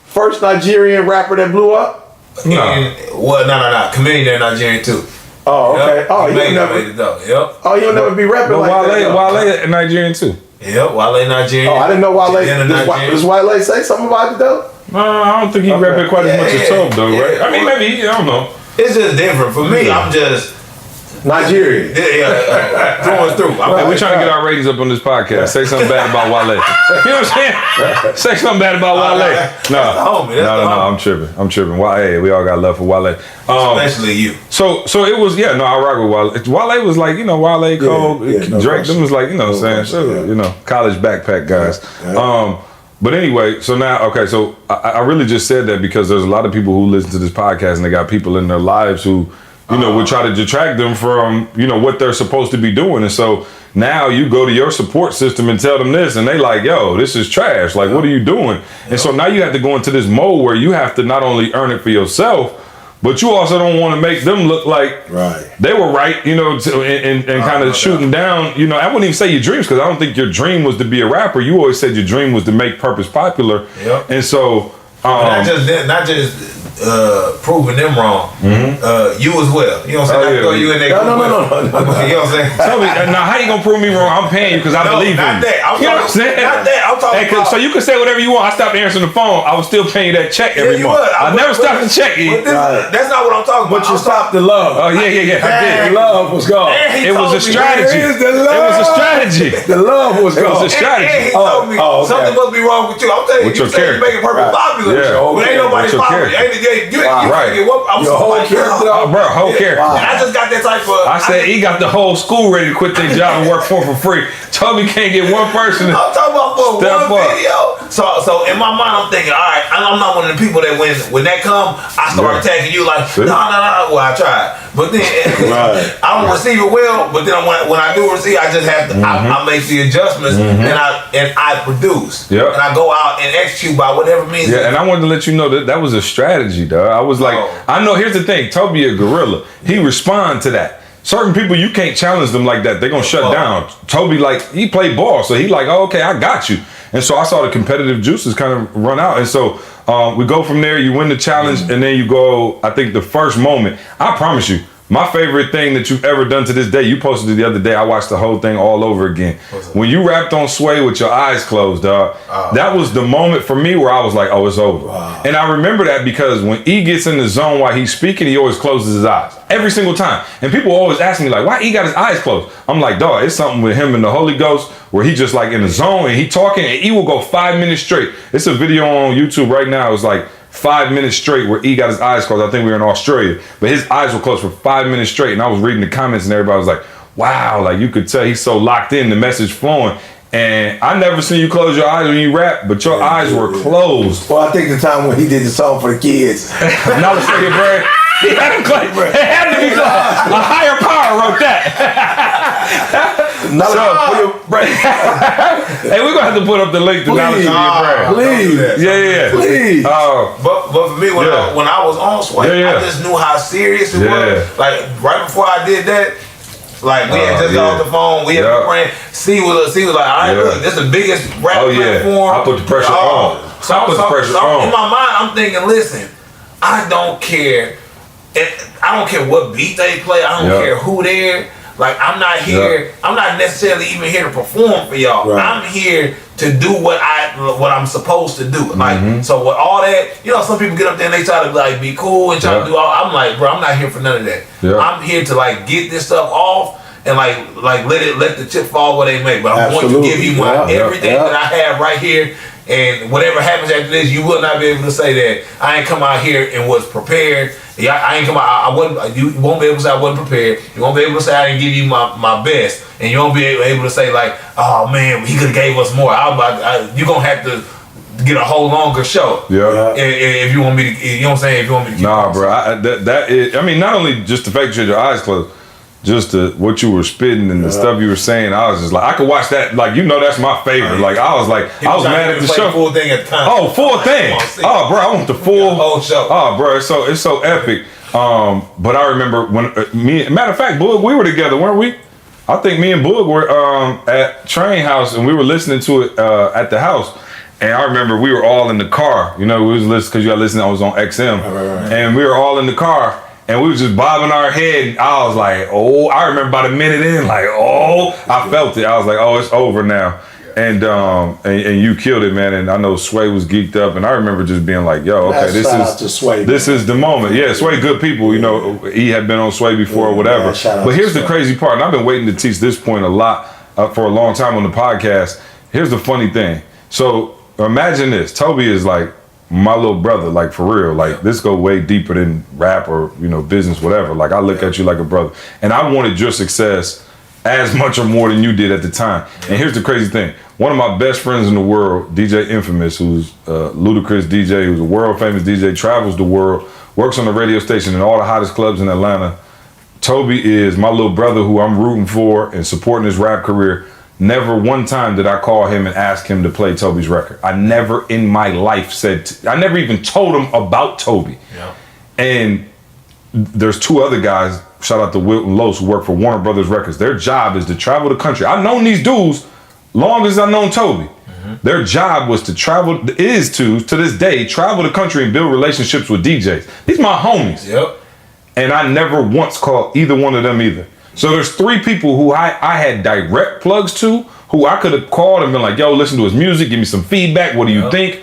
first Nigerian rapper that blew up? No. No. Comedian Nigerian too. Oh, okay. Yep. Oh, you never. Yep. Oh, you'll never be rapping like that. Wale Nigerian too. Yep. Wale Nigerian. Oh, I didn't know Wale. Does Wale say something about it though? I don't think he rapping quite as much as Tobe though, right? I mean, maybe, I don't know. It's just different for me. I'm just Nigerian. Going through. We're trying to get our ratings up on this podcast. Say something bad about Wale. You know what I'm saying? Say something bad about Wale. No, I'm tripping. Wale, we all got love for Wale. Especially you. So it was, I rock with Wale. Wale was like, Wale, Cole, Drake, them was like, college backpack guys. But anyway, so now, so I really just said that because there's a lot of people who listen to this podcast and they got people in their lives who, would try to detract them from, what they're supposed to be doing. And so now you go to your support system and tell them this and they like, yo, this is trash. Like, what are you doing? And so now you have to go into this mode where you have to not only earn it for yourself, but you also don't want to make them look like they were right, and kind of shooting down, I wouldn't even say your dreams because I don't think your dream was to be a rapper. You always said your dream was to make Purpose popular. Yep. And so... not just proving them wrong. You as well. You know what I'm saying? I throw you in there. No. You know what I'm saying? Tell me, now how you gonna prove me wrong? I'm paying you because I believe in you. Not that. You know what I'm saying? Not that. I'm talking about. So you can say whatever you want. I stopped answering the phone. I was still paying you that check every month. I never stopped to check you. That's not what I'm talking about. But you stopped the love. Oh yeah. I did. The love was gone. It was a strategy. It was a strategy. The love was gone. It was a strategy. And he told me something must be wrong with you. I'm telling you, you say you making Purpose popular, but ain't nobody popular. Your whole character, bro, whole character. And I just got that type of. I said he got the whole school ready to quit their job and work for free. Toby can't get one person. I'm talking about for Step one up. video. So in my mind, I'm thinking, all right, I'm not one of the people that when that come, I start attacking you like, no. Well, I tried, but then I don't receive it well. But then when I do receive, I just have to. I make the adjustments and I produce. Yep. And I go out and execute by whatever means. Yeah, and I wanted to let you know that was a strategy, dog. I was like, I know. Here's the thing, Toby a gorilla. He respond to that. Certain people, you can't challenge them like that. They're going to shut down. Toby, like, he played ball. So he like, oh, okay, I got you. And so I saw the competitive juices kind of run out. And so we go from there. You win the challenge. And then you go, I think the first moment, I promise you, my favorite thing that you've ever done to this day, you posted it the other day. I watched the whole thing all over again. When you rapped on Sway with your eyes closed, dog, that was the moment for me where I was like, oh, it's over. And I remember that because when E gets in the zone while he's speaking, he always closes his eyes. Every single time. And people always ask me, like, why E got his eyes closed? I'm like, dog, it's something with him and the Holy Ghost where he just like in the zone and he talking and E will go 5 minutes straight. It's a video on YouTube right now. It's like 5 minutes straight where E got his eyes closed. I think we were in Australia, but his eyes were closed for 5 minutes straight. And I was reading the comments and everybody was like, wow, like you could tell he's so locked in, the message flowing. And I never seen you close your eyes when you rap, but your eyes were closed. Well, I think the time when he did the song for the kids. Now let's take it, Brad. He had to claim, it had to be a higher power wrote that. Hey, we're gonna have to put up the link to Knowledge City and Brad. Please. Yeah. Please. But for me, when I was on Sway, I just knew how serious it was. Like right before I did that, like we had just got off the phone, we had been praying. C was like, all right, look, this is the biggest rap platform. I put the pressure on. So in my mind, I'm thinking, listen, I don't care. I don't care what beat they play. I don't care who they're. Like, I'm not here. I'm not necessarily even here to perform for y'all. Right. I'm here to do what I'm supposed to do. Like, so with all that, you know, some people get up there and they try to like be cool and try to do all. I'm like, bro, I'm not here for none of that. I'm here to like get this stuff off and like let the chip fall where they may. But I'm going to give you everything that I have right here. And whatever happens after this, you will not be able to say that I ain't come out here and was prepared. I ain't come out. I wasn't. You won't be able to say I wasn't prepared. You won't be able to say I didn't give you my best, and you won't be able to say like, oh man, he could have gave us more. You're gonna have to get a whole longer show. Yeah. If you want me to, you know what I'm saying? If you want me to keep that is. I mean, not only just the fact that you had your eyes closed. Just what you were spitting and the stuff you were saying, I was just like, I could watch that. Like, you know, that's my favorite. Like, I was like, I was mad at the show. Full thing at the time. Oh, full thing. Oh, bro, I want the full whole show. Oh, bro, it's so epic. But I remember when matter of fact, Boog, we were together, weren't we? I think me and Boog were at Train House and we were listening to it at the house. And I remember we were all in the car. You know, we was listening because you got listening. I was on XM, right. And we were all in the car. And we was just bobbing our head. I was like, oh, I remember about a minute in, like, oh, I felt it. I was like, oh, it's over now. And you killed it, man. And I know Sway was geeked up. And I remember just being like, yo, okay, this is the moment. Yeah, Sway, good people. You know, he had been on Sway before or whatever. But here's the crazy part. And I've been waiting to teach this point a lot for a long time on the podcast. Here's the funny thing. So imagine this. Toby is like my little brother, like for real. Like this go way deeper than rap or, you know, business, whatever. Like I look at you like a brother. And I wanted your success as much or more than you did at the time. And here's the crazy thing. One of my best friends in the world, DJ Infamous, who's a ludicrous DJ, who's a world famous DJ, travels the world, works on the radio station in all the hottest clubs in Atlanta. Toby is my little brother who I'm rooting for and supporting his rap career. Never one time did I call him and ask him to play Toby's record. I never in my life I never even told him about Toby. Yeah. And there's two other guys, shout out to Wilton Los, who work for Warner Brothers Records. Their job is to travel the country. I've known these dudes long as I've known Toby. Mm-hmm. Their job was to travel, to this day, travel the country and build relationships with DJs. These my homies. Yep. And I never once called either one of them either. So there's three people who I had direct plugs to, who I could have called and been like, yo, listen to his music, give me some feedback, what do you think?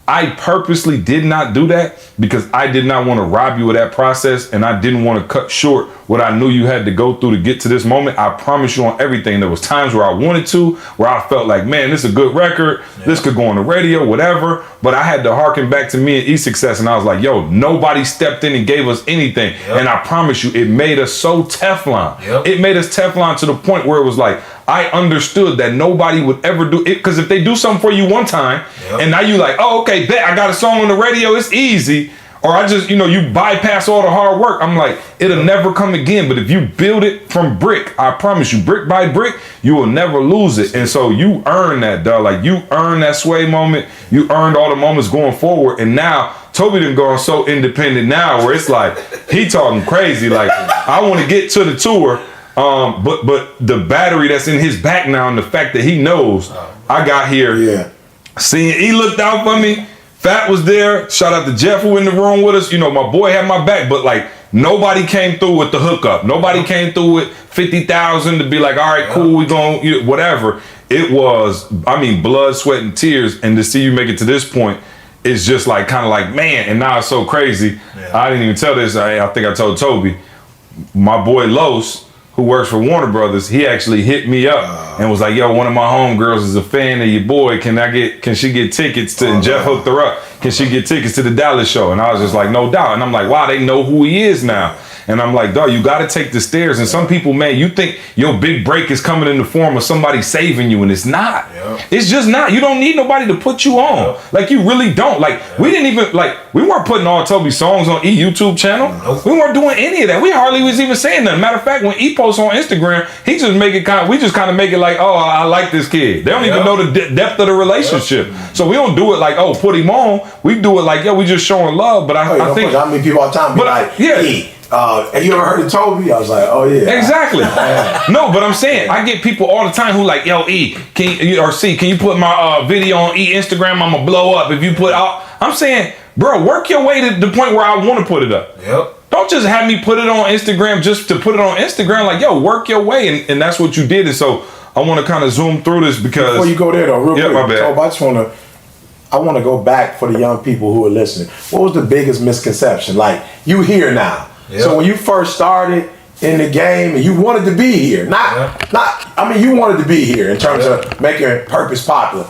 I purposely did not do that because I did not want to rob you of that process, and I didn't want to cut short what I knew you had to go through to get to this moment. I promise you on everything. There was times where I wanted to, where I felt like, man, this is a good record. Yeah. This could go on the radio, whatever. But I had to harken back to me and E-Success, and I was like, yo, nobody stepped in and gave us anything. Yep. And I promise you, it made us so Teflon. Yep. It made us Teflon to the point where it was like, I understood that nobody would ever do it, because if they do something for you one time, and now you like, oh, okay, bet I got a song on the radio, it's easy. Or I just, you bypass all the hard work. I'm like, it'll never come again. But if you build it from brick, I promise you, brick by brick, you will never lose it. And so you earn that, dog. Like, you earned that sway moment. You earned all the moments going forward. And now Toby done gone so independent now where it's like, he talking crazy. Like, I want to get to the tour. But the battery that's in his back now, and the fact that he knows I got here, seeing he looked out for me. Fat was there. Shout out to Jeff who in the room with us. My boy had my back, but like nobody came through with the hookup. Nobody came through with 50,000 to be like, all right, cool, we gon' whatever. It was, blood, sweat, and tears. And to see you make it to this point, it's just like kind of like, man. And now it's so crazy. I didn't even tell this. I think I told Toby, my boy Los, who works for Warner Brothers, he actually hit me up and was like, yo, one of my homegirls is a fan of your boy. Can she get tickets to, and Jeff hooked her up. Can she get tickets to the Dallas show? And I was just like, no doubt. And I'm like, wow, they know who he is now. And I'm like, dog, you got to take the stairs. And some people, man, you think your big break is coming in the form of somebody saving you, and it's not. It's just not. You don't need nobody to put you on. Like, you really don't. Like, we didn't even, we weren't putting all Toby's songs on YouTube channel. We weren't doing any of that. We hardly was even saying nothing. Matter of fact, when he posts on Instagram, we just kind of make it like, oh, I like this kid. They don't even know the depth of the relationship. So we don't do it like, oh, put him on. We do it like, we just showing love. But I think, I mean, people all the time be like, hey, and you ever heard of Toby? I was like, oh yeah. Exactly. No, but I'm saying, I get people all the time who like, yo, E, can you put my video on Instagram? I'ma blow up if you put out. I'm saying, bro, work your way to the point where I want to put it up. Don't just have me put it on Instagram just to put it on Instagram. Like, yo, work your way, and that's what you did. And so I want to kind of zoom through this because before you go there though, real quick, my bad. Toby, I want to go back for the young people who are listening. What was the biggest misconception? Like, you here now. So when you first started in the game and you wanted to be here, you wanted to be here in terms of making Purpose popular.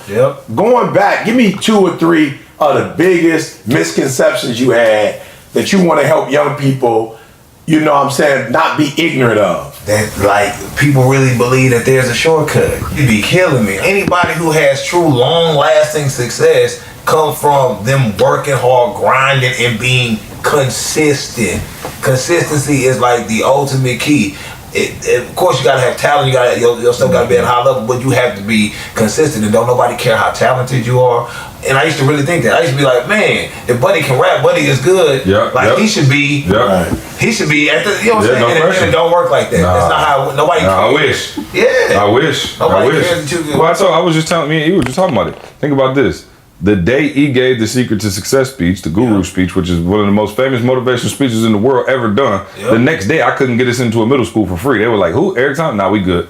Going back, give me 2 or 3 of the biggest misconceptions you had that you want to help young people, not be ignorant of. That, like, people really believe that there's a shortcut. You'd be killing me. Anybody who has true, long-lasting success comes from them working hard, grinding, and being consistent. Consistency is like the ultimate key. Of course, you gotta have talent. Your stuff gotta be at a high level, but you have to be consistent. And don't nobody care how talented you are. And I used to really think that. I used to be like, man, if Buddy can rap, Buddy is good. He should be. He should be at the. You know what I'm saying? And it don't work like that. That's not how nobody. I wish. I wish. Nobody cares that you good. Well, I was just telling me. You were just talking about it. Think about this. The day he gave the Secret to Success speech, the Guru speech, which is one of the most famous motivational speeches in the world ever done, the next day I couldn't get us into a middle school for free. They were like, who? Eric Thompson? Nah, we good.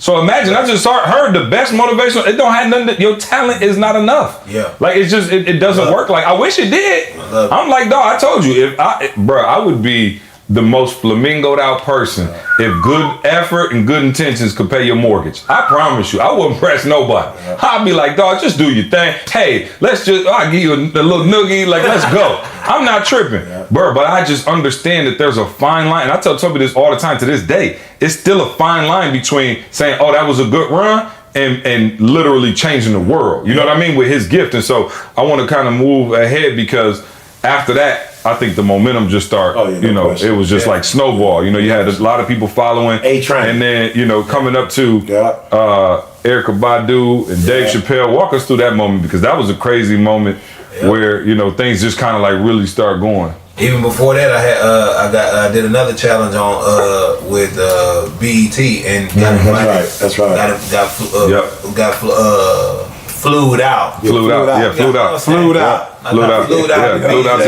So imagine, I just heard the best motivational. It don't have nothing. Your talent is not enough. Like, it's just, it doesn't work. Like, I wish it did. I'm like, dog, I told you, I would be the most flamingoed out person if good effort and good intentions could pay your mortgage. I promise you, I wouldn't press nobody. I'd be like, dog, just do your thing. Hey, I'll give you a little noogie, like, let's go. I'm not tripping, bro, but I just understand that there's a fine line. And I tell Toby this all the time to this day. It's still a fine line between saying, oh, that was a good run, and literally changing the world. You know what I mean? With his gift. And so I want to kind of move ahead because after that, I think the momentum just started, it was just like snowball. You had a lot of people following. A-Train. And then, coming up to Erykah Badu and Dave Chappelle. Walk us through that moment, because that was a crazy moment where, things just kind of like really start going. Even before that, I did another challenge on with BET and got invited. That's right. Got flued out. Flued out to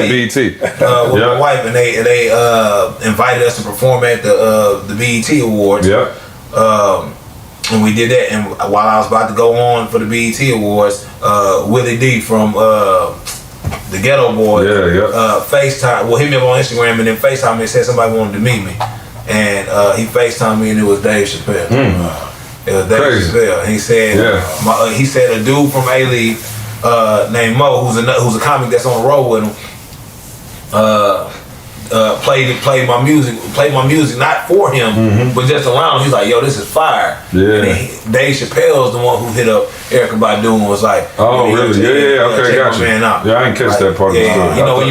BET with my wife, and they invited us to perform at the BET Awards. And we did that, and while I was about to go on for the BET Awards, Willie D from the Ghetto Boys FaceTime. Well, hit me up on Instagram and then FaceTime me and said somebody wanted to meet me, and he FaceTimed me, and it was Dave Chappelle. It was Dave Chappelle. He said, he said a dude from A-League named Mo, who's a comic that's on the road with him. played my music not for him, but just around him. He's like, yo, this is fire. Yeah. And then Dave Chappelle's the one who hit up Erykah Badu and was like, Oh, really? Yeah, okay, check got my you. man out. Yeah, I didn't catch that part of the Yeah, story. you know, when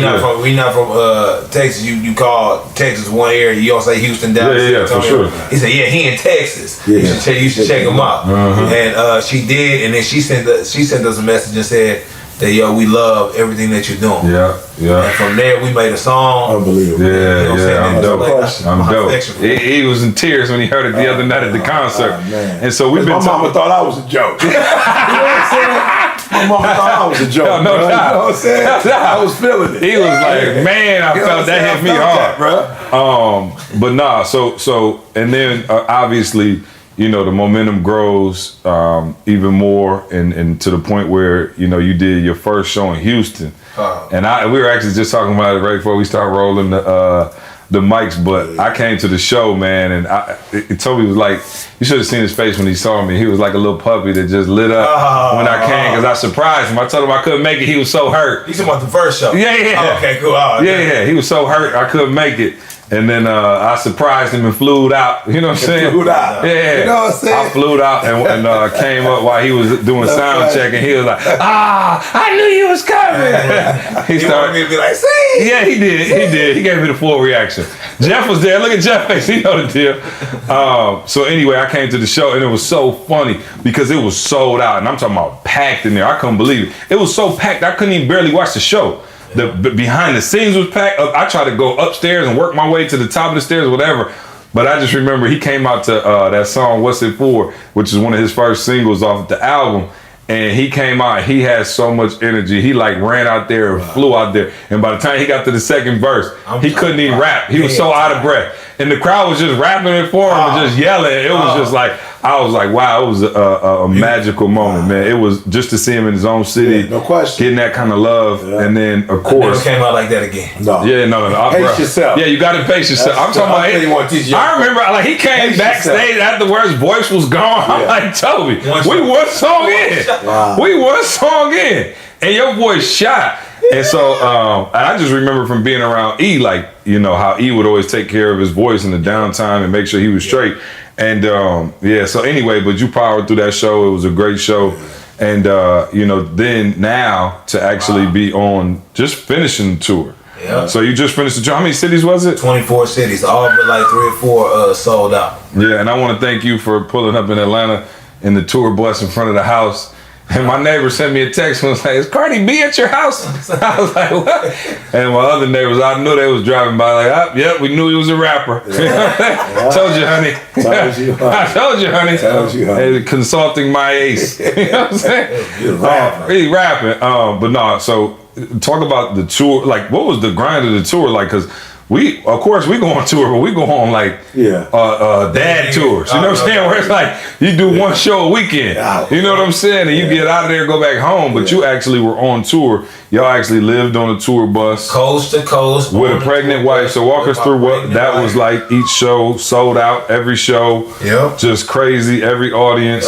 you're not from Texas, you call Texas one area. You don't say Houston, Dallas. Yeah, for Antonio. sure. He said, yeah, he in Texas. Yeah. You should check him out. And she did, and then she sent us a message and said that, yo, we love everything that you're doing. Yeah, And yeah. from there, we made a song. Unbelievable. You know what I'm Yeah, saying? I'm And dope. like, I'm my dope. affection for He was in tears when he heard it the other night at the concert. man. And so we've been My mama thought I was a joke. You know what I'm saying? My mama thought I was a joke. No bro. doubt. You know what I'm saying? I was feeling it. He was like, man, I You know what felt I'm that saying? hit me I felt hard. that, bro. But nah, so and then obviously, you know, the momentum grows even more, and to the point where, you know, you did your first show in Houston, and we were actually just talking about it right before we start rolling the mics. But I came to the show, man, and Toby was like, you should have seen his face when he saw me. He was like a little puppy that just lit up when I came, because I surprised him. I told him I couldn't make it. He was so hurt. You talking about the first show? Yeah. Oh, okay, cool. Oh, okay. Yeah, he was so hurt I couldn't make it. And then I surprised him and flew out. You know what I'm saying? Flew out. Yeah. You know what I'm saying? I flew out and came up while he was doing sound right. check, and he was like, I knew you was coming. He wanted me to be like, see? Yeah, he did. He gave me the full reaction. Jeff was there. Look at Jeff's face. He know the deal. So anyway, I came to the show, and it was so funny because it was sold out. And I'm talking about packed in there. I couldn't believe it. It was so packed, I couldn't even barely watch the show. The behind the scenes was packed. I tried to go upstairs and work my way to the top of the stairs, whatever. But I just remember he came out to that song, What's It For, which is one of his first singles off the album. And he came out, he had so much energy. He like ran out there and flew out there. And by the time he got to the second verse, he couldn't even rap. He was so out of breath. And the crowd was just rapping it for him and just yelling. It was just like, I was like, wow, it was a magical moment, man. It was just to see him in his own city, Yeah, no question. getting that kind of love. And then, of Never course, came out like that again. No. yeah, no. Pace bruh. yourself. Yeah, you got to pace yourself. I'm talking I'll tell you what, about these it. young- I remember, like, he came Pace backstage afterwards, voice was gone. I'm like, Toby, we one song in. Wow. We one song in. And your voice shot. And so, and I just remember from being around E, like, you know, how E would always take care of his voice in the downtime and make sure he was straight. And yeah, so anyway, but you powered through that show. It was a great show. And, you know, then now to actually be on just finishing the tour. Yeah. So you just finished the tour. How many cities was it? 24 cities, all but like 3 or 4 sold out. Yeah, and I want to thank you for pulling up in Atlanta in the tour bus in front of the house. And my neighbor sent me a text and was like, is Cardi B at your house? I was like, what? And my other neighbors, I knew they was driving by like, yep, we knew he was a rapper. Told you, honey. Told you, honey. I told you, honey. Told you, honey. And consulting my ace. You know what I'm saying? You're rapping. He rapping. But no, so talk about the tour. Like, what was the grind of the tour like? Because we go on tour, but we go on like dad tours. You know what I'm saying? Where it's like you do one show a weekend. You know what I'm saying? And you get out of there, go back home. But you actually were on tour. Y'all actually lived on a tour bus Coast to coast. with a pregnant wife. So walk us through what that was like. Each show sold out, every show. Yep. Just crazy, every audience.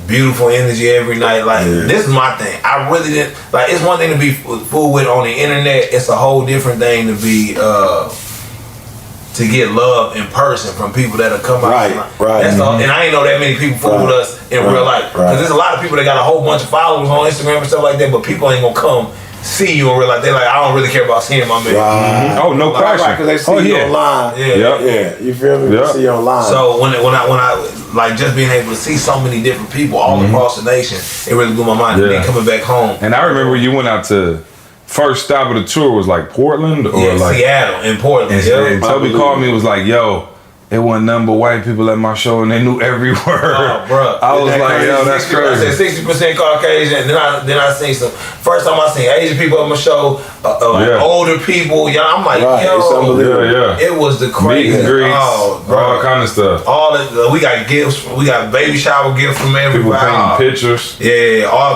Beautiful energy every night. Like, this is my thing. I really didn't, like, it's one thing to be fooled with on the internet. It's a whole different thing to be, to get love in person from people that have come out. Right. That's all. And I ain't know that many people fool with us in real life. Because there's a lot of people that got a whole bunch of followers on Instagram and stuff like that, but people ain't gonna come see you in real life. They're like, I don't really care about seeing my man. Right. Oh, no question. Because they see you online. Yeah. You feel me? They see you online. So when I like just being able to see so many different people all across the nation, it really blew my mind. And then coming back home. And I remember you went out to first stop of the tour was like Portland or like Seattle and Portland. and Toby called me and was like, yo, it wasn't nothing but white people at my show and they knew every word. Oh, bro. I was like, yo, that's crazy. I said 60% Caucasian. Then I seen some. First time I seen Asian people at my show, older people. I'm like, it's unbelievable. it was the Meet crazy. and greets, Oh, bro. all kind of stuff. All that, we got gifts. We got baby shower gifts from People everybody. painting pictures. Yeah, all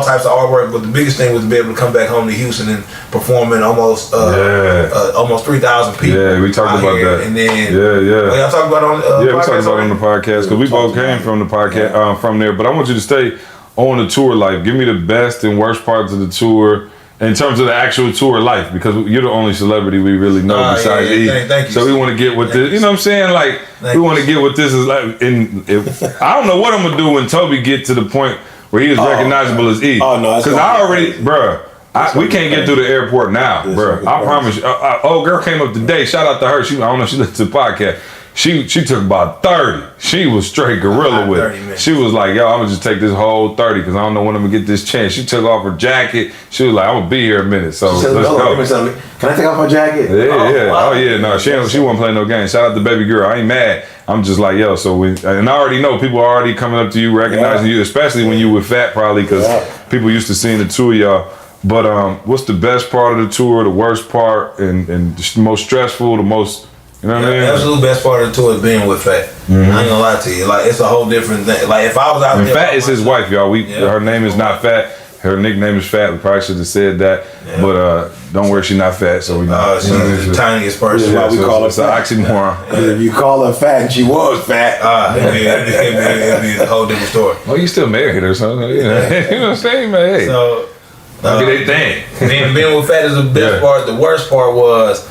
types of artwork. But the biggest thing was to be able to come back home to Houston and perform in almost 3,000 people. Yeah, we talked about here. that. And then y'all talked about it on we talked about it on the podcast because we both came from the podcast from there. But I want you to stay on the tour life. Give me the best and worst parts of the tour, in terms of the actual tour life, because you're the only celebrity we really know besides E. Thank you. So we want to get what this, you know what I'm saying? Like, we want to get what this is like. I don't know what I'm gonna do when Toby get to the point where he is recognizable as E. Oh no, because I already, bruh. We can't get through the airport now, bro. I promise you. Old girl came up today. Shout out to her. I don't know if she listened to the podcast. She took about 30. She was straight gorilla with it. She was like, yo, I'm going to just take this whole 30 because I don't know when I'm going to get this chance. She took off her jacket. She was like, I'm going to be here a minute. So let's go. Can I take off my jacket? Yeah. Wow. Oh, yeah. No, she wasn't playing no games. Shout out to baby girl. I ain't mad. I'm just like, yo, and I already know people are already coming up to you, recognizing you, especially when you were fat probably because people used to seeing the two of y'all. But what's the best part of the tour, the worst part, and the most stressful, the most, you know what I mean? The absolute best part of the tour is being with Fat. I ain't gonna lie to you. Like, it's a whole different thing. Like, if I was out there. Fat is his wife, y'all. Her name is not Fat. Her nickname is Fat. We probably should have said that. Yeah. But don't worry, she's not fat. So we know. She's the tiniest person. That's why we call her fat. It's an oxymoron. If you call her fat and she was fat, it'd be a whole different story. Well, you still married or something. You know what I'm saying, man? Hey. So. They think. Being with Fat is the best part. The worst part was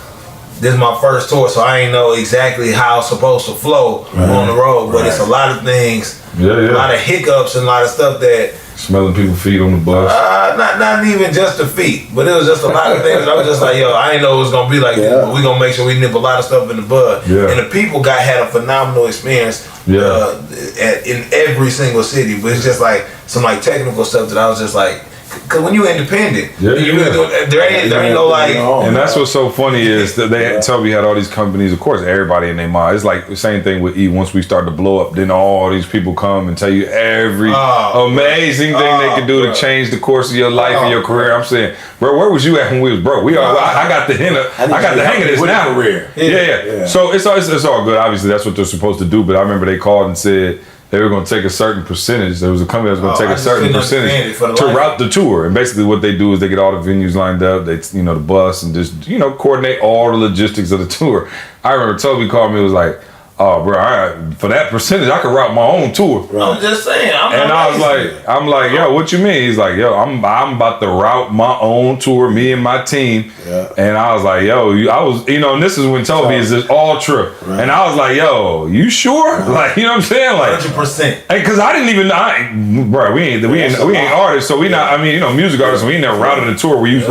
this is my first tour, so I ain't know exactly how it's supposed to flow on the road. But it's a lot of things, a lot of hiccups and a lot of stuff that smelling people's feet on the bus. Not even just the feet, but it was just a lot of things. I was just like, yo, I didn't know it was gonna be like this, but we gonna make sure we nip a lot of stuff in the bud. And the people had a phenomenal experience in every single city. But it's just like some like technical stuff that I was just like. Cause when you independent, there ain't no like. And that's what's so funny is that Toby had all these companies. Of course, everybody in their mind. It's like the same thing with E. Once we start to blow up, then all these people come and tell you every amazing thing they can do to change the course of your life and your career. I'm saying, bro, where was you at when we was broke? I got the hang of this now. Yeah. So it's all good. Obviously, that's what they're supposed to do. But I remember they called and said they were going to take a certain percentage. There was a company that was going to take a certain percentage to route the tour. And basically what they do is they get all the venues lined up. They, the bus and just, coordinate all the logistics of the tour. I remember Toby called me and was like, oh, bro, for that percentage, I could route my own tour. I'm just saying. I'm like, yo, what you mean? He's like, yo, I'm about to route my own tour, me and my team. Yeah. And I was like, yo, and this is when Toby is just all true. Right. And I was like, yo, you sure? Like, you know what I'm saying? Like 100%. Because I didn't even, bro, we ain't artists, so we not. Music artists, so we ain't never routed a tour where you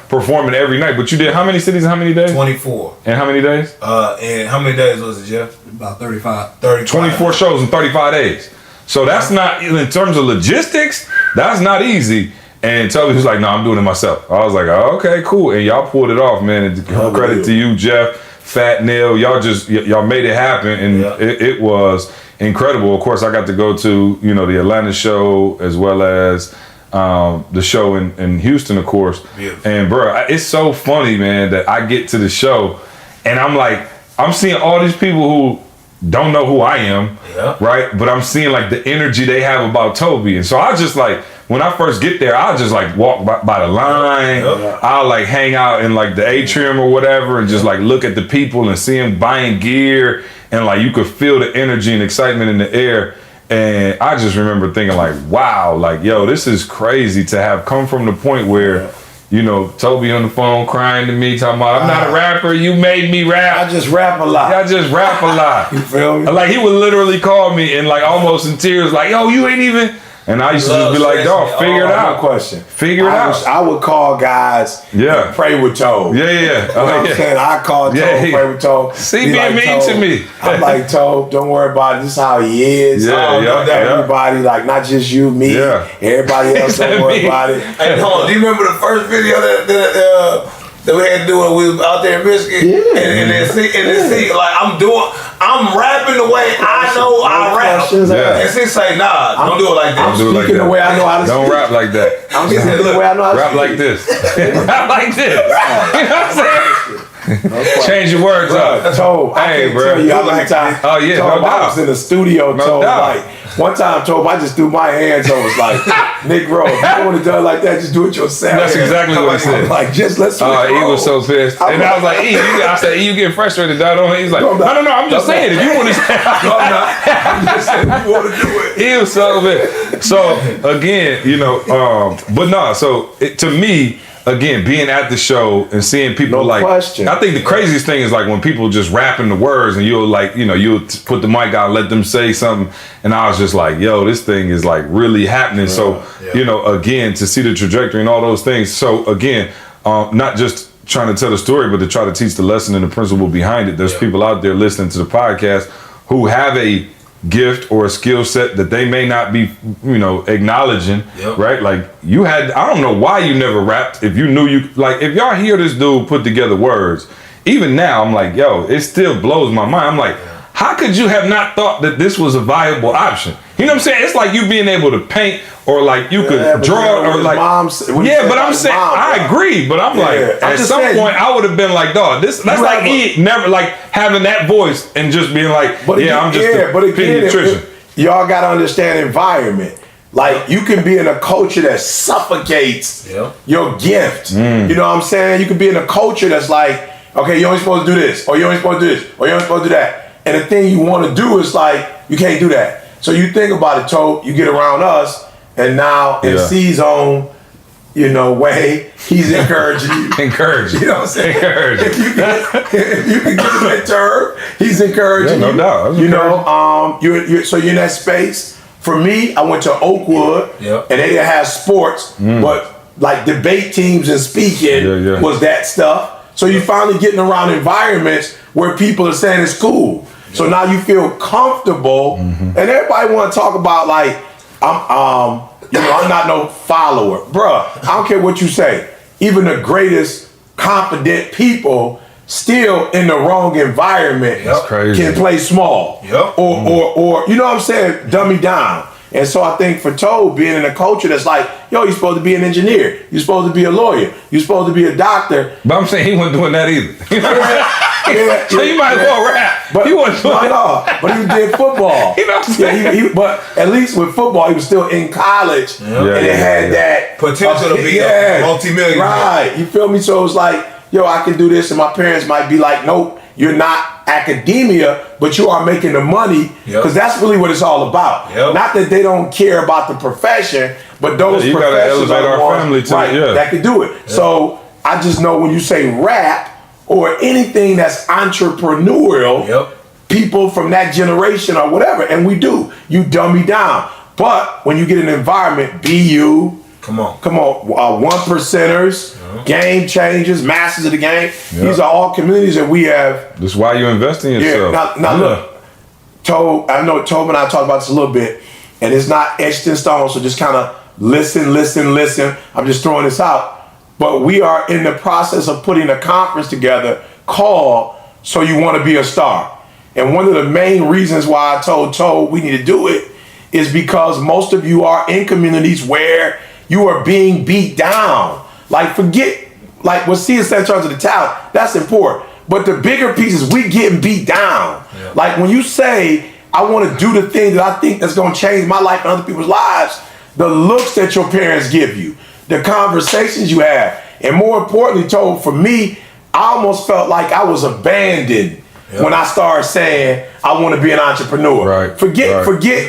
performing every night. But you did how many cities and how many days? 24. And how many days? And how many days was it, Jeff? About 35. 24 shows in 35 days. So that's not, in terms of logistics, that's not easy. And Toby was like, no, I'm doing it myself. I was like, oh, okay, cool. And y'all pulled it off, man. And credit to you, Jeff, Fat Neil. Y'all made it happen. And it was incredible. Of course, I got to go to, the Atlanta show as well as the show in Houston, of course. Beautiful. And bro, it's so funny, man, that I get to the show and I'm like, I'm seeing all these people who don't know who I am, right? But I'm seeing like the energy they have about Toby. And so I just like, when I first get there, I'll just like walk by the line. I'll like hang out in like the atrium or whatever and just like look at the people and see them buying gear. And like you could feel the energy and excitement in the air. And I just remember thinking like, wow, like, yo, this is crazy to have come from the point where, Toby on the phone crying to me, talking about, I'm not a rapper, you made me rap. I just rap a lot. You feel me? Like he would literally call me and like almost in tears, like, yo, you ain't even. And I used to just be like, dog, figure it out. No question. Figure it out. I would call guys and pray with Toe. Yeah. You know what I'm saying? I call Toe, pray with Toe. See, being like, mean to me. I'm like, Toe, don't worry about it. This is how he is. Everybody, like, not just you, me. Everybody else, don't worry about it. Hey, hold on. Do you remember the first video that we had to do when we was out there in Michigan? And then see, like, I'm rapping the way I know I rap. And she say, nah, don't do it like that. I'm speaking the way I know how to speak. Don't rap like that. I'm speaking the way I know how to speak. Rap like this. Rap like this. You know what I'm saying? Change your words up. Toe, hey, bro. Oh, yeah, no doubt. I was in the studio, Toe, like, one time, Toe, I just threw my hands over. It's like, Nick Rose, if you don't want to do it like that, just do it yourself. That's exactly what he said. Like, just let's switch. E was so pissed. And I was like, E, I said, E, you getting frustrated, dog? He's like, no, I'm just saying, if you want to say no, I'm not. I'm just saying, if you want to do it. He was so pissed. So, again, but no, so to me, again, being at the show and seeing people No like, question. I think the craziest thing is like when people just rapping the words and you'll like, you'll put the mic out, let them say something. And I was just like, yo, this thing is like really happening. So, again, to see the trajectory and all those things. So again, not just trying to tell the story, but to try to teach the lesson and the principle behind it. There's people out there listening to the podcast who have a gift or a skill set that they may not be, acknowledging, right? Like you had, I don't know why you never rapped. If you knew if y'all hear this dude put together words, even now I'm like, yo, it still blows my mind. I'm like, how could you have not thought that this was a viable option? You know what I'm saying? It's like you being able to paint or like you could draw or like, but I'm saying, I agree, but I'm like, at some point I would have been like, dog, that's like never like having that voice and just being like, I'm just a pediatrician. Y'all got to understand environment. Like you can be in a culture that suffocates your gift. You know what I'm saying? You can be in a culture that's like, okay, you're only supposed to do this, or you're only supposed to do this, or you're only supposed to do that. And the thing you want to do is like, you can't do that. So you think about it, Tobe, you get around us, and now in C's own, way, he's encouraging you. Encouraging. You know what I'm saying? Encouraging. If you can get that term, he's encouraging no doubt. So you're in that space. For me, I went to Oakwood, and they didn't have sports, but like debate teams and speaking was that stuff. So you're finally getting around environments where people are saying it's cool. So now you feel comfortable, and everybody want to talk about like, I'm not no follower, bruh. I don't care what you say. Even the greatest confident people still in the wrong environment can play small, or you know what I'm saying, dummy down. And so I think for Tobe, being in a culture that's like, yo, you're supposed to be an engineer, you're supposed to be a lawyer, you're supposed to be a doctor. But I'm saying he wasn't doing that either. So you might as well rap. But he wasn't doing that. But he did football. You know what I'm saying? But at least with football, he was still in college, and it had that potential to be a multi-millionaire. Right, you feel me? So it was like, yo, I can do this, and my parents might be like, nope, you're not academia, but you are making the money, because that's really what it's all about. Not that they don't care about the profession, but those professions are the ones that can do it. So I just know when you say rap or anything that's entrepreneurial, people from that generation or whatever, and we do, you dumb me down. But when you get an environment, BU, come on, one percenters, game changers, masters of the game. These are all communities that we have. That's why you invest in yourself. Now look, I know Tobe and I talked about this a little bit, and it's not etched in stone, so just kind of listen. I'm just throwing this out. But we are in the process of putting a conference together called So You Want to Be a Star. And one of the main reasons why I told Tobe we need to do it is because most of you are in communities where you are being beat down. Like forget, like what C is saying in terms of the talent, that's important. But the bigger piece is we getting beat down. Like when you say, I want to do the thing that I think that's going to change my life and other people's lives, the looks that your parents give you, the conversations you have, and more importantly, Tobe, for me, I almost felt like I was abandoned when I started saying I want to be an entrepreneur. Forget,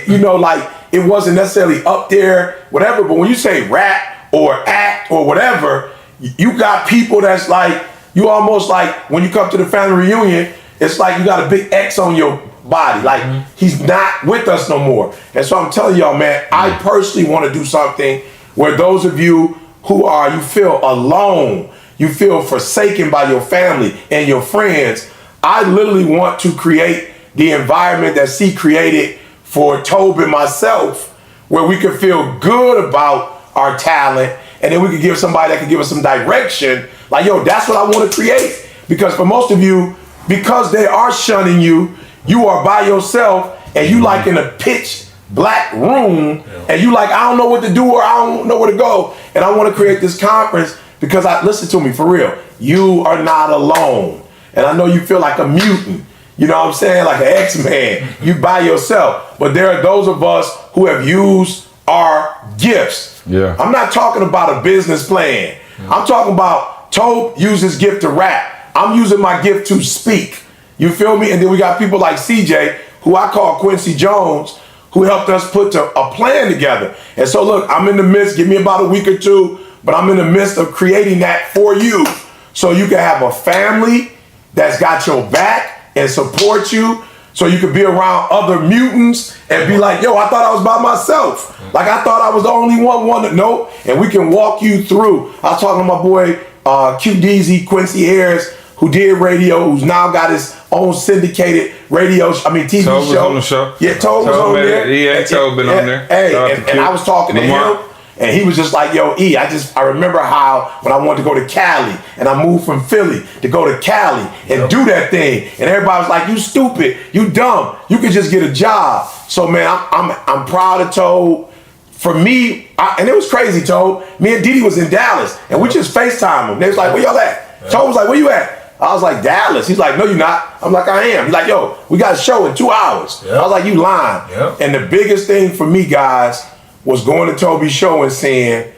like it wasn't necessarily up there, whatever. But when you say rap or act or whatever, you got people that's like, you almost like when you come to the family reunion, it's like you got a big X on your body. Like he's not with us no more. And so I'm telling y'all, man, I personally want to do something where those of you who you feel alone, you feel forsaken by your family and your friends, I literally want to create the environment that C created for Tobe and myself, where we could feel good about our talent, and then we could give somebody that could give us some direction. Like, yo, that's what I want to create. Because for most of you, because they are shunning you, you are by yourself, and you like in a pitch black room, and you like, I don't know what to do, or I don't know where to go. And I want to create this conference because listen to me, for real, you are not alone. And I know you feel like a mutant, you know what I'm saying? Like an X-Man, you by yourself. But there are those of us who have used our gifts. I'm not talking about a business plan. I'm talking about Tobe used his gift to rap. I'm using my gift to speak. You feel me? And then we got people like CJ, who I call Quincy Jones, who helped us put a plan together. And so look, I'm in the midst, give me about a week or two. but I'm in the midst of creating that for you. So you can have a family that's got your back and support you. So you could be around other mutants and be like, yo, I thought I was by myself. Like I thought I was the only one to know. And we can walk you through. I was talking to my boy QDZ, Quincy Harris, who did radio, who's now got his own syndicated TV Tobe show. was on the show. Yeah, Tobe was on there. Yeah, Tobe been on there. Hey, and I was talking to him. And he was just like, yo, E, I remember how when I wanted to go to Cali and I moved from Philly to go to Cali and do that thing. And everybody was like, you stupid, you dumb, you could just get a job. So man, I'm proud of Tobe. For me, and it was crazy, Tobe. Me and Didi was in Dallas and we just FaceTime him. They was like, where y'all at? Tobe was like, where you at? I was like, Dallas. He's like, no, you're not. I'm like, I am. He's like, yo, we got a show in 2 hours. I was like, you lying. And the biggest thing for me, guys, was going to Tobe's show and saying,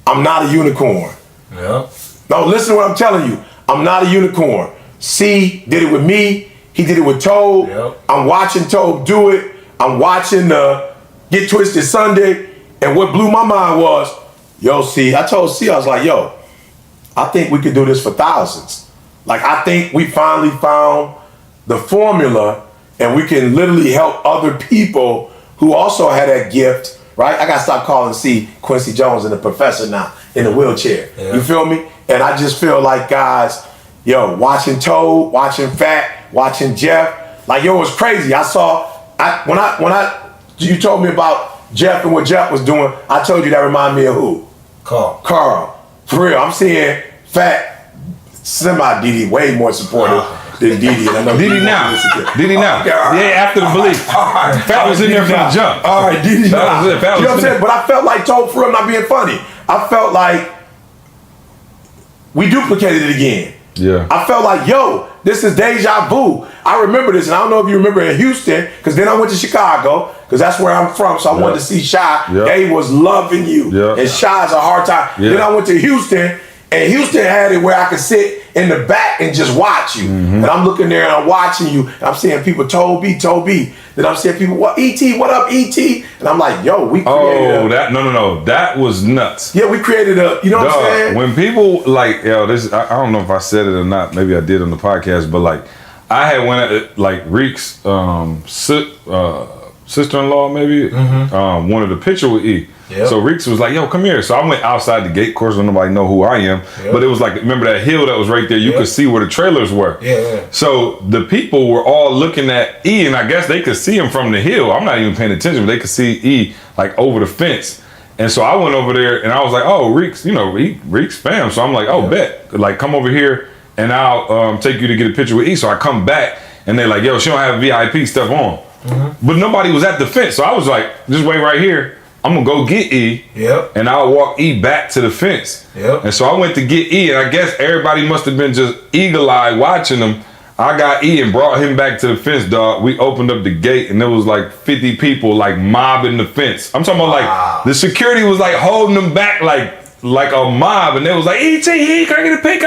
I'm not a unicorn. No, listen to what I'm telling you. I'm not a unicorn. C did it with me. He did it with Tobe. I'm watching Tobe do it. I'm watching the Get Twisted Sunday. And what blew my mind was, yo, C, I told C, I was like, yo, I think we could do this for thousands. Like, I think we finally found the formula and we can literally help other people who also had that gift. Right? I gotta stop calling C Quincy Jones and the professor now in the wheelchair. You feel me? And I just feel like, guys, yo, watching Tobe, watching Fat, watching Jeff, like, yo, it was crazy. You told me about Jeff and what Jeff was doing, I told you that reminded me of who? Carl. For real, I'm seeing Fat, semi-Didi, way more supportive than Didi. Didi now. Yeah, after the belief. Fat was in there from the jump. All right, Didi now. You know what I'm saying? But I felt like Tobe, for real, not being funny. I felt like we duplicated it again. Yeah. I felt like, yo, this is deja vu. I remember this, and I don't know if you remember in Houston, because then I went to Chicago, because that's where I'm from, so I wanted to see Shy. They was loving you. And Shy's a hard time. Then I went to Houston, and Houston had it where I could sit in the back and just watch you. And I'm looking there and I'm watching you, and I'm seeing people, Tobe. Then I'm seeing people, what, E.T., what up, E.T.? And I'm like, yo, we created no. That was nuts. Yeah, we created you know what I'm saying? When people, like, yo, this, I don't know if I said it or not, maybe I did on the podcast, but, like, I had went, like, Reek's sister-in-law, maybe, wanted a picture with E. So Reeks was like, yo, come here. So I went outside the gate. Of course, nobody know who I am. But it was like, remember that hill that was right there? You could see where the trailers were. So the people were all looking at E, and I guess they could see him from the hill. I'm not even paying attention, but they could see E, like, over the fence. And so I went over there, and I was like, oh, Reeks, you know, Reeks fam. So I'm like, oh, bet. Like, come over here, and I'll take you to get a picture with E. So I come back, and they're like, yo, she don't have VIP stuff on. But nobody was at the fence. So I was like, just wait right here. I'm gonna go get E, and I'll walk E back to the fence. And so I went to get E, and I guess everybody must have been just eagle-eyed watching him. I got E and brought him back to the fence, dog. We opened up the gate, and there was like 50 people like mobbing the fence. I'm talking about like the security was like holding them back like a mob, and they was like, E.T., can I get a pic?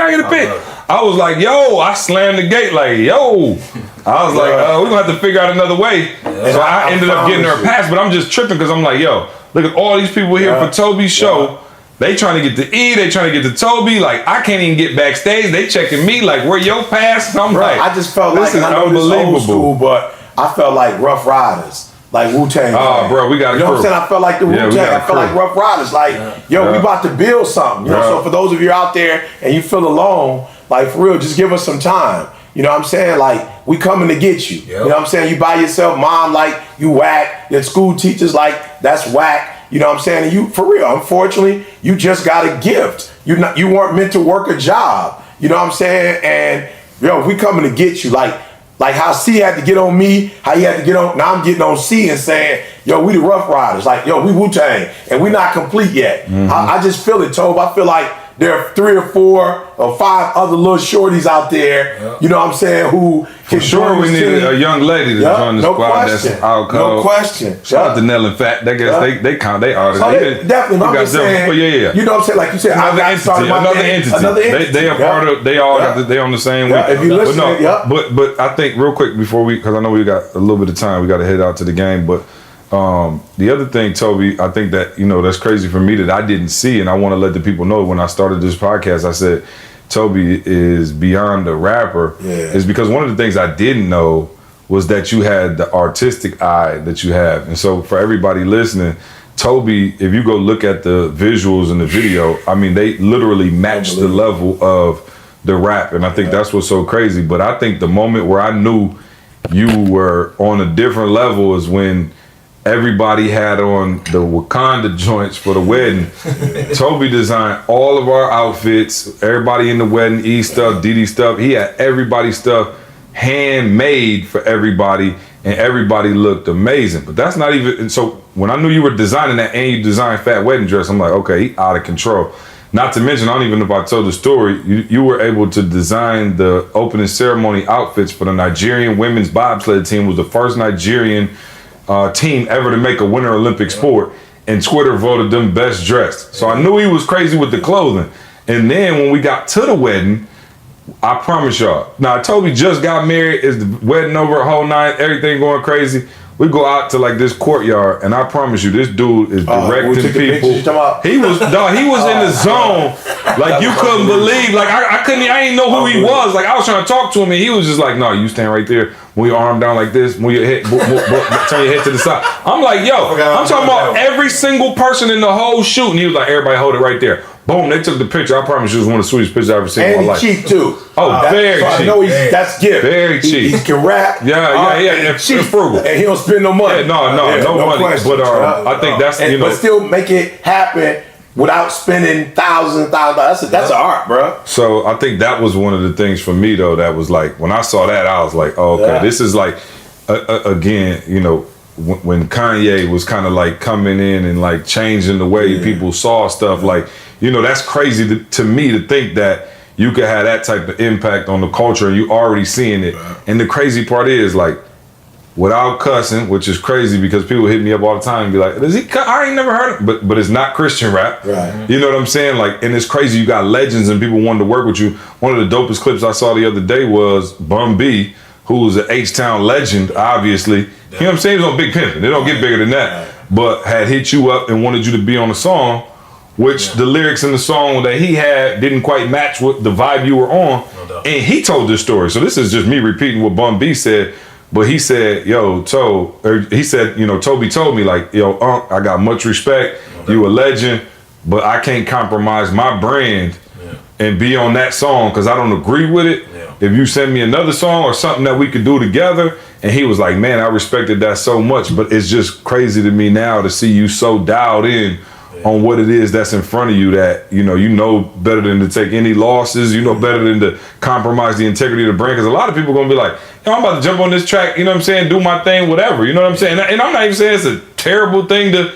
I was like, yo, I slammed the gate like, yo. I was like, we're gonna have to figure out another way. So I ended up getting her a pass, but I'm just tripping because I'm like, yo, look at all these people here for Tobe's show. They trying to get to E, they trying to get to Tobe. Like, I can't even get backstage. They checking me like, where your pass? I'm like, I just felt like, I know this old school, but I felt like Rough Riders. Like Wu-Tang. Oh, bro, we got a crew. You know what I'm saying? I felt like the Wu-Tang. I felt like Rough Riders. Like, yo, we about to build something. You know, so for those of you out there and you feel alone, like, for real, just give us some time. You know what I'm saying? Like, we coming to get you. You know what I'm saying? You by yourself, mom, like, you whack. Your school teachers, like, that's whack. You know what I'm saying? And you, for real, unfortunately, you just got a gift. You weren't meant to work a job. You know what I'm saying? And, yo, we coming to get you. Like how C had to get on me, how he had to get on, now I'm getting on C and saying, yo, we the Rough Riders. Like, yo, we Wu-Tang, and we not complete yet. I just feel it, Tobe. I feel like there are 3 or 4 or 5 other little shorties out there, you know what I'm saying, who can sure we need a young lady to join the squad. That's out cold. No question. Shout out to Nell and Fat. They guess they count they artists. Definitely. I'm just saying, you know what I'm saying, like you said, another entity. They are part of. They all got. They on the same week. If you listen, but I think real quick before we, because I know we got a little bit of time, we got to head out to the game. But The other thing, Toby, I think that, that's crazy for me that I didn't see, and I want to let the people know when I started this podcast, I said, Toby is beyond a rapper, is because one of the things I didn't know was that you had the artistic eye that you have. And so for everybody listening, Toby, if you go look at the visuals in the video, I mean, they literally match the level of the rap. And I think that's what's so crazy. But I think the moment where I knew you were on a different level is when everybody had on the Wakanda joints for the wedding. Toby designed all of our outfits, everybody in the wedding, E stuff, DD stuff. He had everybody's stuff handmade for everybody, and everybody looked amazing. But that's not even, and so when I knew you were designing that and you designed Fat Wedding Dress, I'm like, okay, he out of control. Not to mention, I don't even know if I told the story, you were able to design the opening ceremony outfits for the Nigerian women's bobsled team. Was the first Nigerian team ever to make a Winter Olympic sport, and Twitter voted them best dressed. So I knew he was crazy with the clothing. And then when we got to the wedding, I promise y'all, now Toby just got married, is the wedding over, whole night, everything going crazy. We go out to like this courtyard, and I promise you, this dude is directing people. He was in the zone, like you couldn't believe. Like I didn't know who he was. Like I was trying to talk to him, and he was just like, "No, you stand right there. Move your arm down like this. Move your head, turn your head to the side." I'm like, "Yo, I'm talking about every single person in the whole shoot," and he was like, "Everybody hold it right there." Boom, they took the picture. I promise you, it was one of the sweetest pictures I've ever seen in my life. And cheap too. Oh, very cheap. I know that's gift. Very cheap. He can rap. Yeah. And cheap. Frugal. And he don't spend no money. Yeah, no money. Question. But I think that's, but still make it happen without spending thousands and thousands. That's an art, bro. So I think that was one of the things for me though. That was like when I saw that, I was like, oh, okay, this is like again, when Kanye was kind of like coming in and like changing the way people saw stuff, like, that's crazy to me to think that you could have that type of impact on the culture and you already seeing it. And the crazy part is, like, without cussing, which is crazy because people hit me up all the time and be like, does he cuss? I ain't never heard it. But it's not Christian rap. Right. You know what I'm saying? Like, and it's crazy. You got legends and people wanting to work with you. One of the dopest clips I saw the other day was Bun B, who was an H-Town legend, obviously. You know what I'm saying? He was on Big Pimpin'. They don't get bigger than that. But had hit you up and wanted you to be on a song, which the lyrics in the song that he had didn't quite match with the vibe you were on. No, and he told this story. So this is just me repeating what Bun B said. But he said, Toby told me, like, yo, I got much respect. You a legend, but I can't compromise my brand and be on that song because I don't agree with it. Yeah. If you send me another song or something that we could do together. And he was like, man, I respected that so much. But it's just crazy to me now to see you so dialed in on what it is that's in front of you that, you know better than to take any losses, better than to compromise the integrity of the brand. Because a lot of people are going to be like, I'm about to jump on this track, you know what I'm saying, do my thing, whatever, you know what I'm saying? And I'm not even saying it's a terrible thing to,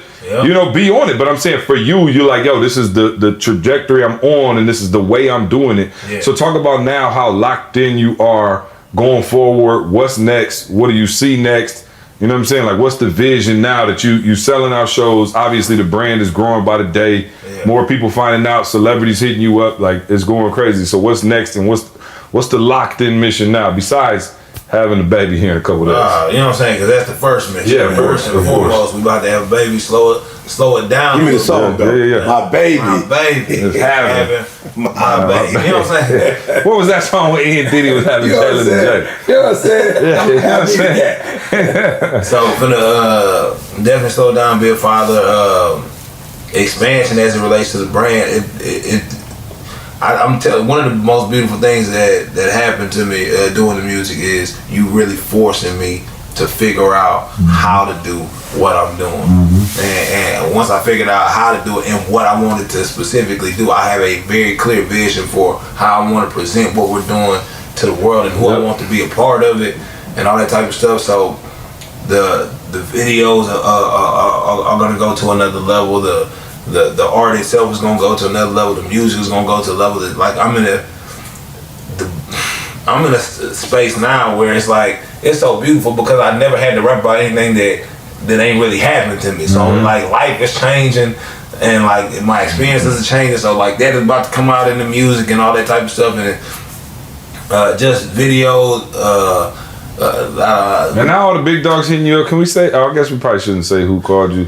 be on it. But I'm saying for you, you're like, yo, this is the trajectory I'm on and this is the way I'm doing it. Yeah. So talk about now how locked in you are going forward. What's next? What do you see next? You know what I'm saying? Like, what's the vision now that you selling out shows? Obviously, the brand is growing by the day. Yeah. More people finding out, celebrities hitting you up. Like, it's going crazy. So what's next, and what's the locked-in mission now besides having a baby here in a couple of days? You know what I'm saying? Because that's the first mission. Yeah, first and foremost, we about to have a baby. Slow it down. Give me the song, though. Yeah. My baby. It's having. My baby. You know what I'm saying? What was that song where Ian Diddy was having Taylor and Jay? You know what I'm saying? Yeah, you know what I'm saying? So, finna definitely slow down, be a father. Expansion as it relates to the brand. I'm telling, one of the most beautiful things that happened to me doing the music is you really forcing me to figure out how to do what I'm doing. And once I figured out how to do it and what I wanted to specifically do, I have a very clear vision for how I want to present what we're doing to the world and who I want to be a part of it and all that type of stuff. So the videos are going to go to another level. The art itself is gonna go to another level. The music is gonna go to a level that, like, I'm in a space now where it's like it's so beautiful because I never had to rap about anything that ain't really happened to me. So like life is changing and like my experiences are changing. So like that is about to come out in the music and all that type of stuff and just videos. And now all the big dogs hitting you up. Can we say? Oh, I guess we probably shouldn't say who called you.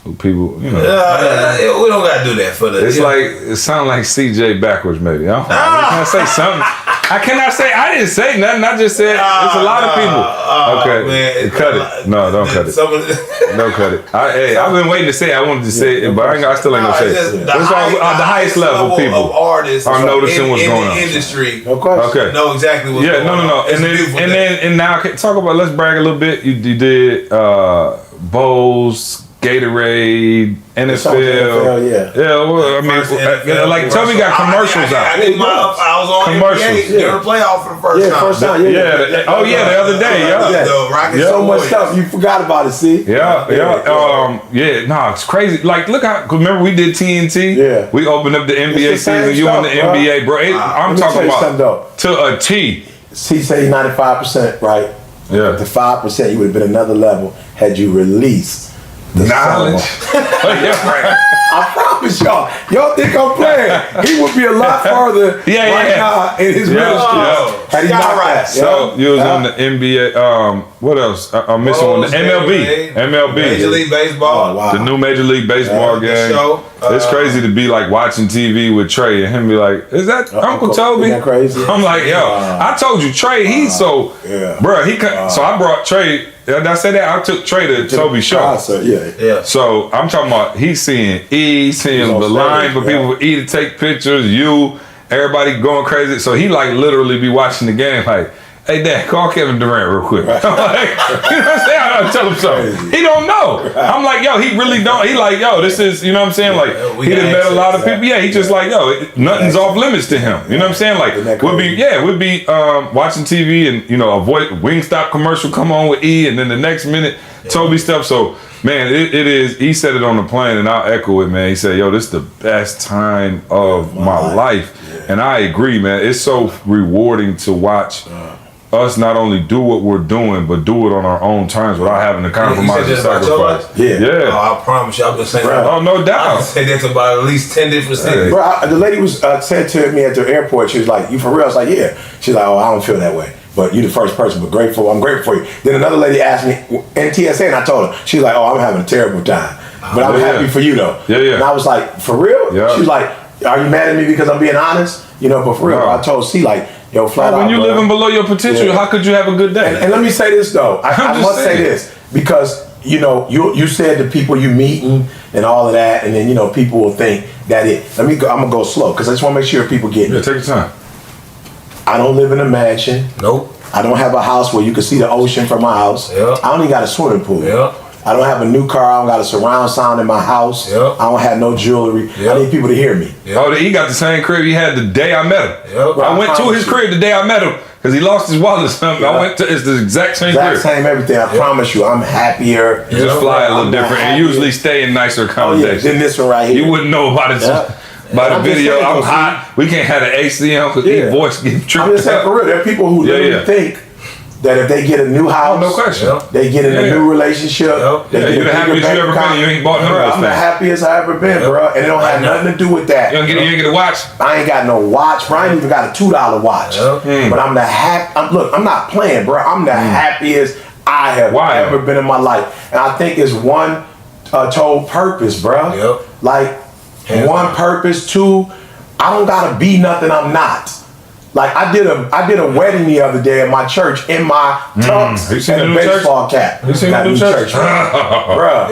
Who people, you know. We don't gotta do that for the. It's like it sounds like CJ backwards, maybe. I don't know. Can I say something? I cannot say. I didn't say nothing. I just said it's a lot of people. Okay, man, cut it. No, don't cut it. Don't cut it. I've been waiting to say it. I wanted to say it, but I still ain't gonna say it. The highest level of people of artists are noticing what's going on in the industry. Okay, know exactly what's going on. No. And now talk about. Let's brag a little bit. You did Bose. Gatorade, NFL, yeah. Well, I mean, like Toby got commercials out. I was on commercials during the playoff for the first time. The other day, So much stuff you forgot about it. See, it's crazy. Like, look how. Remember we did TNT. Yeah, we opened up the NBA season. You on the NBA, bro? I'm talking about to a T. He said 95%, right? Yeah, the 5% you would have been another level had you released. Knowledge. I promise y'all think I'm playing. He would be a lot further now in his ministry. Had he not that. So you was on the NBA. What else? I'm missing one. The MLB. Major League Baseball. The new Major League Baseball game. It's crazy to be like watching TV with Trey and him be like, "Is that Uncle Toby?" Isn't that crazy? I'm like, "Yo, I told you, Trey. He's so, bro. So I brought Trey. Did I say that? I took Trey to Toby's show. So I'm talking about he's seeing seeing the line for people for E to take pictures, everybody going crazy. So he like literally be watching the game like, hey Dad, call Kevin Durant real quick. I'm like, you know what I'm saying? I tell him something. He don't know. I'm like, yo, he really don't. He like, yo, this is, you know what I'm saying? Like, he done met a lot of people. Yeah, he just like, yo, nothing's off limits to him. You know what I'm saying? Like, we'd be watching TV and, you know, a Wingstop commercial come on with E, and then the next minute, Toby stuff. So, man, it is, he said it on the plane, and I'll echo it, man. He said, yo, this is the best time of my life. And I agree, man. It's so rewarding to watch us not only do what we're doing, but do it on our own terms without having to compromise and sacrifice. Oh, I promise you, I've been saying that. Oh, no doubt. I've said that to about at least 10 different cities. Bro, the lady was said to me at the airport, she was like, "You for real?" I was like, "Yeah." She's like, "Oh, I don't feel that way. But you the first person, but grateful. I'm grateful for you." Then another lady asked me in TSA, and I told her, she's like, "Oh, I'm having a terrible time. But I'm happy for you, though." And I was like, "For real?" She was like, "Are you mad at me because I'm being honest?" You know, but for real, I told C, like, yo, flat out. When you're living below your potential, how could you have a good day? And let me say this, though. I must say this, because, you know, you said the people you meeting and all of that, and then, you know, people will think that I'm going to go slow, because I just want to make sure people get it. Yeah, take your time. I don't live in a mansion. Nope. I don't have a house where you can see the ocean from my house. I don't even got a swimming pool. I don't have a new car. I don't got a surround sound in my house. I don't have no jewelry. I need people to hear me. Oh, he got the same crib he had the day I met him. I went to his crib the day I met him because he lost his wallet or something. I went to, it's the exact same crib. Same everything. I promise you, I'm happier. You just fly a little different and usually stay in nicer accommodations. Then this one right here. You wouldn't know about it. By the video, I'm hot. We can't have an AC on because his voice gets tripped. I'm just saying, for real, there are people who literally think that if they get a new house, no question, they get in a new relationship. You're the happiest you ever been. You ain't bought none of those things. I'm the happiest I ever been, bro, and it don't have nothing to do with that. You ain't get a watch. I ain't got no watch, bro. I ain't even got a $2 watch. But I'm the look, I'm not playing, bro. I'm the happiest I have ever been in my life, and I think it's one total purpose, bro. Like one purpose. Two, I don't gotta be nothing I'm not. Like I did a wedding the other day at my church in my tux and a baseball cap. You seen the new church? Bruh.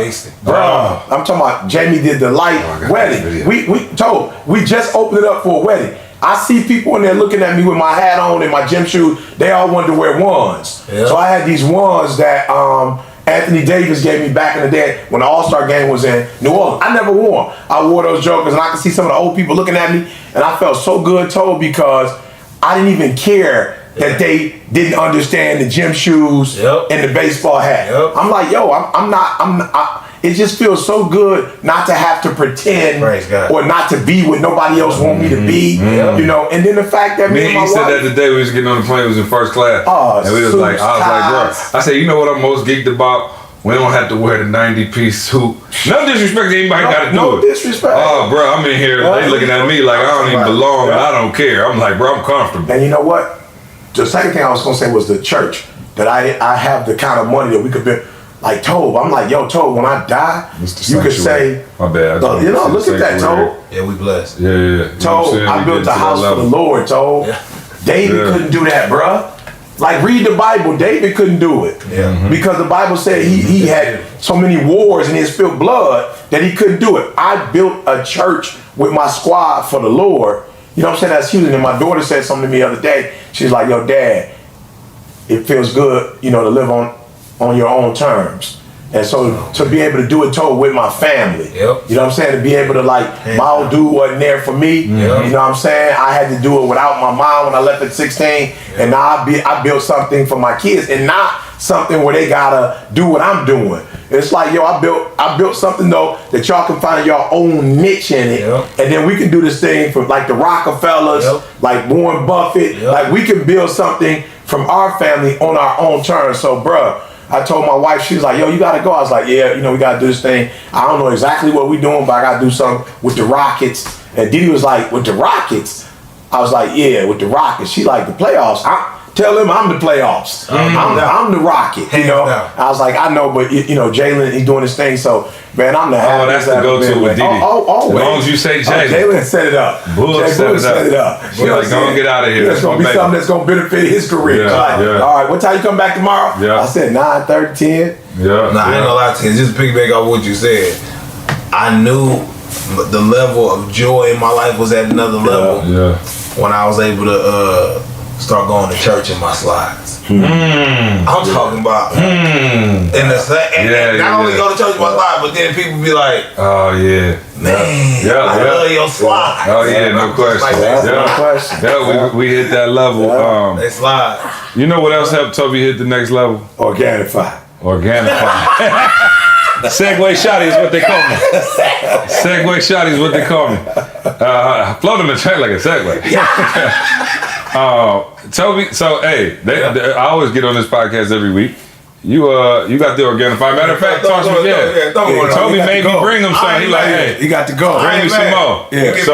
I'm talking about Jamie did the light wedding. We just opened it up for a wedding. I see people in there looking at me with my hat on and my gym shoes. They all wanted to wear ones. So I had these ones that Anthony Davis gave me back in the day when the All-Star game was in New Orleans. I never wore them. I wore those jokers, and I could see some of the old people looking at me, and I felt so good told because I didn't even care that they didn't understand the gym shoes and the baseball hat. I'm like, yo, it just feels so good not to have to pretend or not to be what nobody else want me to be, you know. And then the fact that me and my wife said that the day we was getting on the plane, we was in first class, and we was like, I was like, bro, I said, you know what I'm most geeked about? We don't have to wear the 90-piece suit. No disrespect to anybody got to do it. No disrespect. Oh, bro, I'm in here. They looking at me like I don't even belong. I don't care. I'm like, bro, I'm comfortable. And you know what? The second thing I was going to say was the church. that I have the kind of money that we could build. Like Tobe, I'm like, yo, Tobe, when I die, you could say, my bad. you know, look at that, Tobe. Yeah, we blessed. Yeah. You know Tobe, I built a house for the Lord, Tobe. Yeah. David couldn't do that, bruh. Like, read the Bible. David couldn't do it. Yeah. Because the Bible said he had so many wars and he had spilled blood that he couldn't do it. I built a church with my squad for the Lord. You know what I'm saying? That's huge. And my daughter said something to me the other day. She's like, yo, Dad, it feels good, you know, to live on your own terms. And so to be able to do it with my family, Yep. you know what I'm saying? To be able to my old dude wasn't there for me, you know what I'm saying? I had to do it without my mom when I left at 16, and now I built something for my kids, and not something where they gotta do what I'm doing. It's like, yo, I built something though that y'all can find your own niche in it, and then we can do this thing from like the Rockefellers, like Warren Buffett, like we can build something from our family on our own terms. So, bruh, I told my wife, she was like, yo, you gotta go. I was like, yeah, you know, we gotta do this thing. I don't know exactly what we're doing, but I gotta do something with the Rockets. And Didi was like, with the Rockets? I was like, yeah, with the Rockets. She like, the playoffs? Tell him I'm the playoffs. I'm the Rocket, you know? I was like, I know, but, you know, Jalen, he's doing his thing, so, man, I'm the happiest. Oh, that's the go-to with Didi. Always. As long as you say Jalen. Jalen set it up. Bull set it up. She's like, don't get out of here. It's going to be something that's going to benefit his career. All right, what time you come back tomorrow? I said 9:30, 10. Nah, I ain't gonna lie to you. Just piggyback off what you said. I knew the level of joy in my life was at another level when I was able to start going to church in my slides. I'm talking about not only go to church in my slides, but then people be like, oh yeah, man, I love your slides. Oh yeah, no question. No question. We hit that level. They slide. You know what else helped Toby hit the next level? Organifi. Segway Shotty is what they call me. Segway Shotty is what they call me. Floating the track like a Segway. Toby, so hey, I always get on this podcast every week. You got the Organifi. Matter of fact, talk to me. Toby made me bring him some. He like, hey, you got to go. Bring me some more. Yeah. So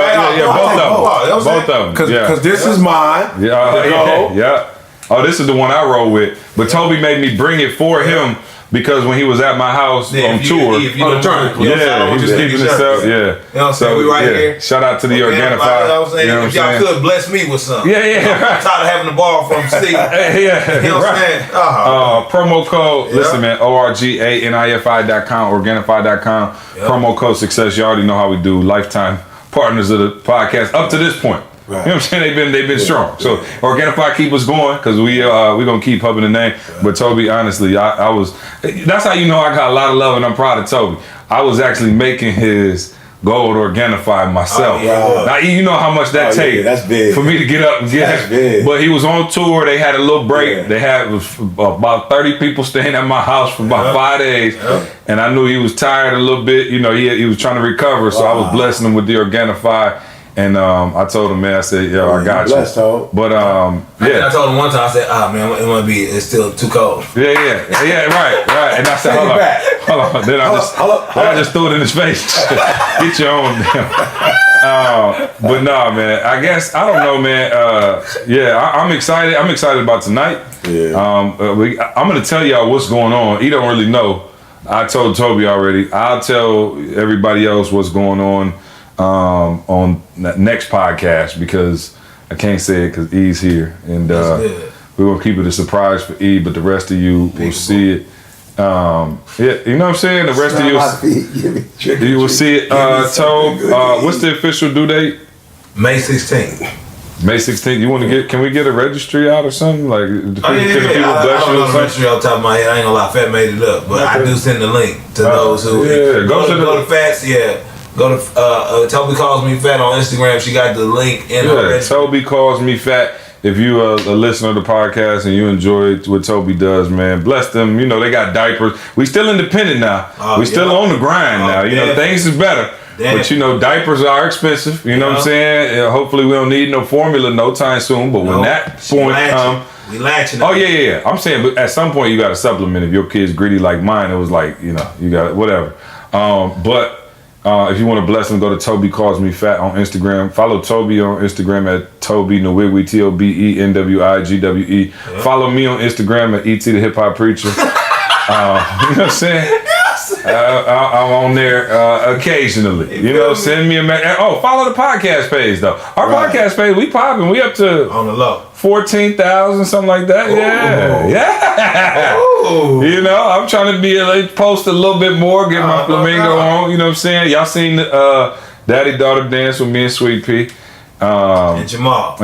both of them. Because this is mine. Yeah. Oh, this is the one I roll with. But Toby made me bring it for him. Because when he was at my house on tour, he was keeping it up. You know what I'm saying? We here. Shout out to the Organifi. You know what I'm saying? If y'all could bless me with something. Yeah. I'm tired of having the ball from Steve. You know what I'm saying? Promo code, listen man, ORGANIFI.com, Organifi.com. Promo code success. You already know how we do. Lifetime partners of the podcast up to this point. Right. You know what I'm saying? They've been strong. So Organifi keep us going because we gonna keep hubbing the name. But Toby, honestly, I was. That's how you know I got a lot of love and I'm proud of Toby. I was actually making his gold Organifi myself. Now you know how much that takes that's big. For me to get up and get it. But he was on tour. They had a little break. They had about 30 people staying at my house for about 5 days, and I knew he was tired a little bit. You know, he was trying to recover, so I was blessing him with the Organifi. And I told him, man, I said, yo, I got you. But I told him one time, I said, man, it's still too cold. Yeah, right. And I said, hold on. Then I just threw it in his face. Get your own damn. But nah, man, I guess, I don't know, man. I'm excited. I'm excited about tonight. I'm going to tell y'all what's going on. He don't really know. I told Toby already. I'll tell everybody else what's going on that next podcast because I can't say it because E's here and we're gonna keep it a surprise for E, but the rest of you will see it. You know what I'm saying? The rest of you will see it. What's the official due date? May 16th. May 16th. You want to get? Can we get a registry out or something? Like, can the people bless you? I don't know the registry off the top of my head. I ain't gonna lie, Fat made it up, but I do send the link to those who go to Fats. Go to Toby Calls Me Fat on Instagram. She got the link in her. Toby Calls Me Fat. If you a listener to the podcast and you enjoy what Toby does, man, bless them. You know, they got diapers. We still independent now. We still on the grind now. You know, things is better. But, you know, diapers are expensive. You know what I'm saying? Hopefully we don't need no formula no time soon. But when that point comes... We latching. Oh, yeah. I'm saying, but at some point you got to supplement. If your kid's greedy like mine, it was like, you know, you got whatever. If you want to bless him, go to Toby Calls Me Fat on Instagram. Follow Toby on Instagram at Toby Nwigwe, TOBENWIGWE. Follow me on Instagram at ET the Hip Hop Preacher. You know what I'm saying? I'm on there occasionally. You know, send me a follow the podcast page though. Our podcast page, we popping. We up to on the low 14,000, something like that. Yeah. Ooh. You know, I'm trying to be post a little bit more, get my flamingo on. You know what I'm saying? Y'all seen the Daddy Daughter Dance with me and Sweet Pea. And Jamal,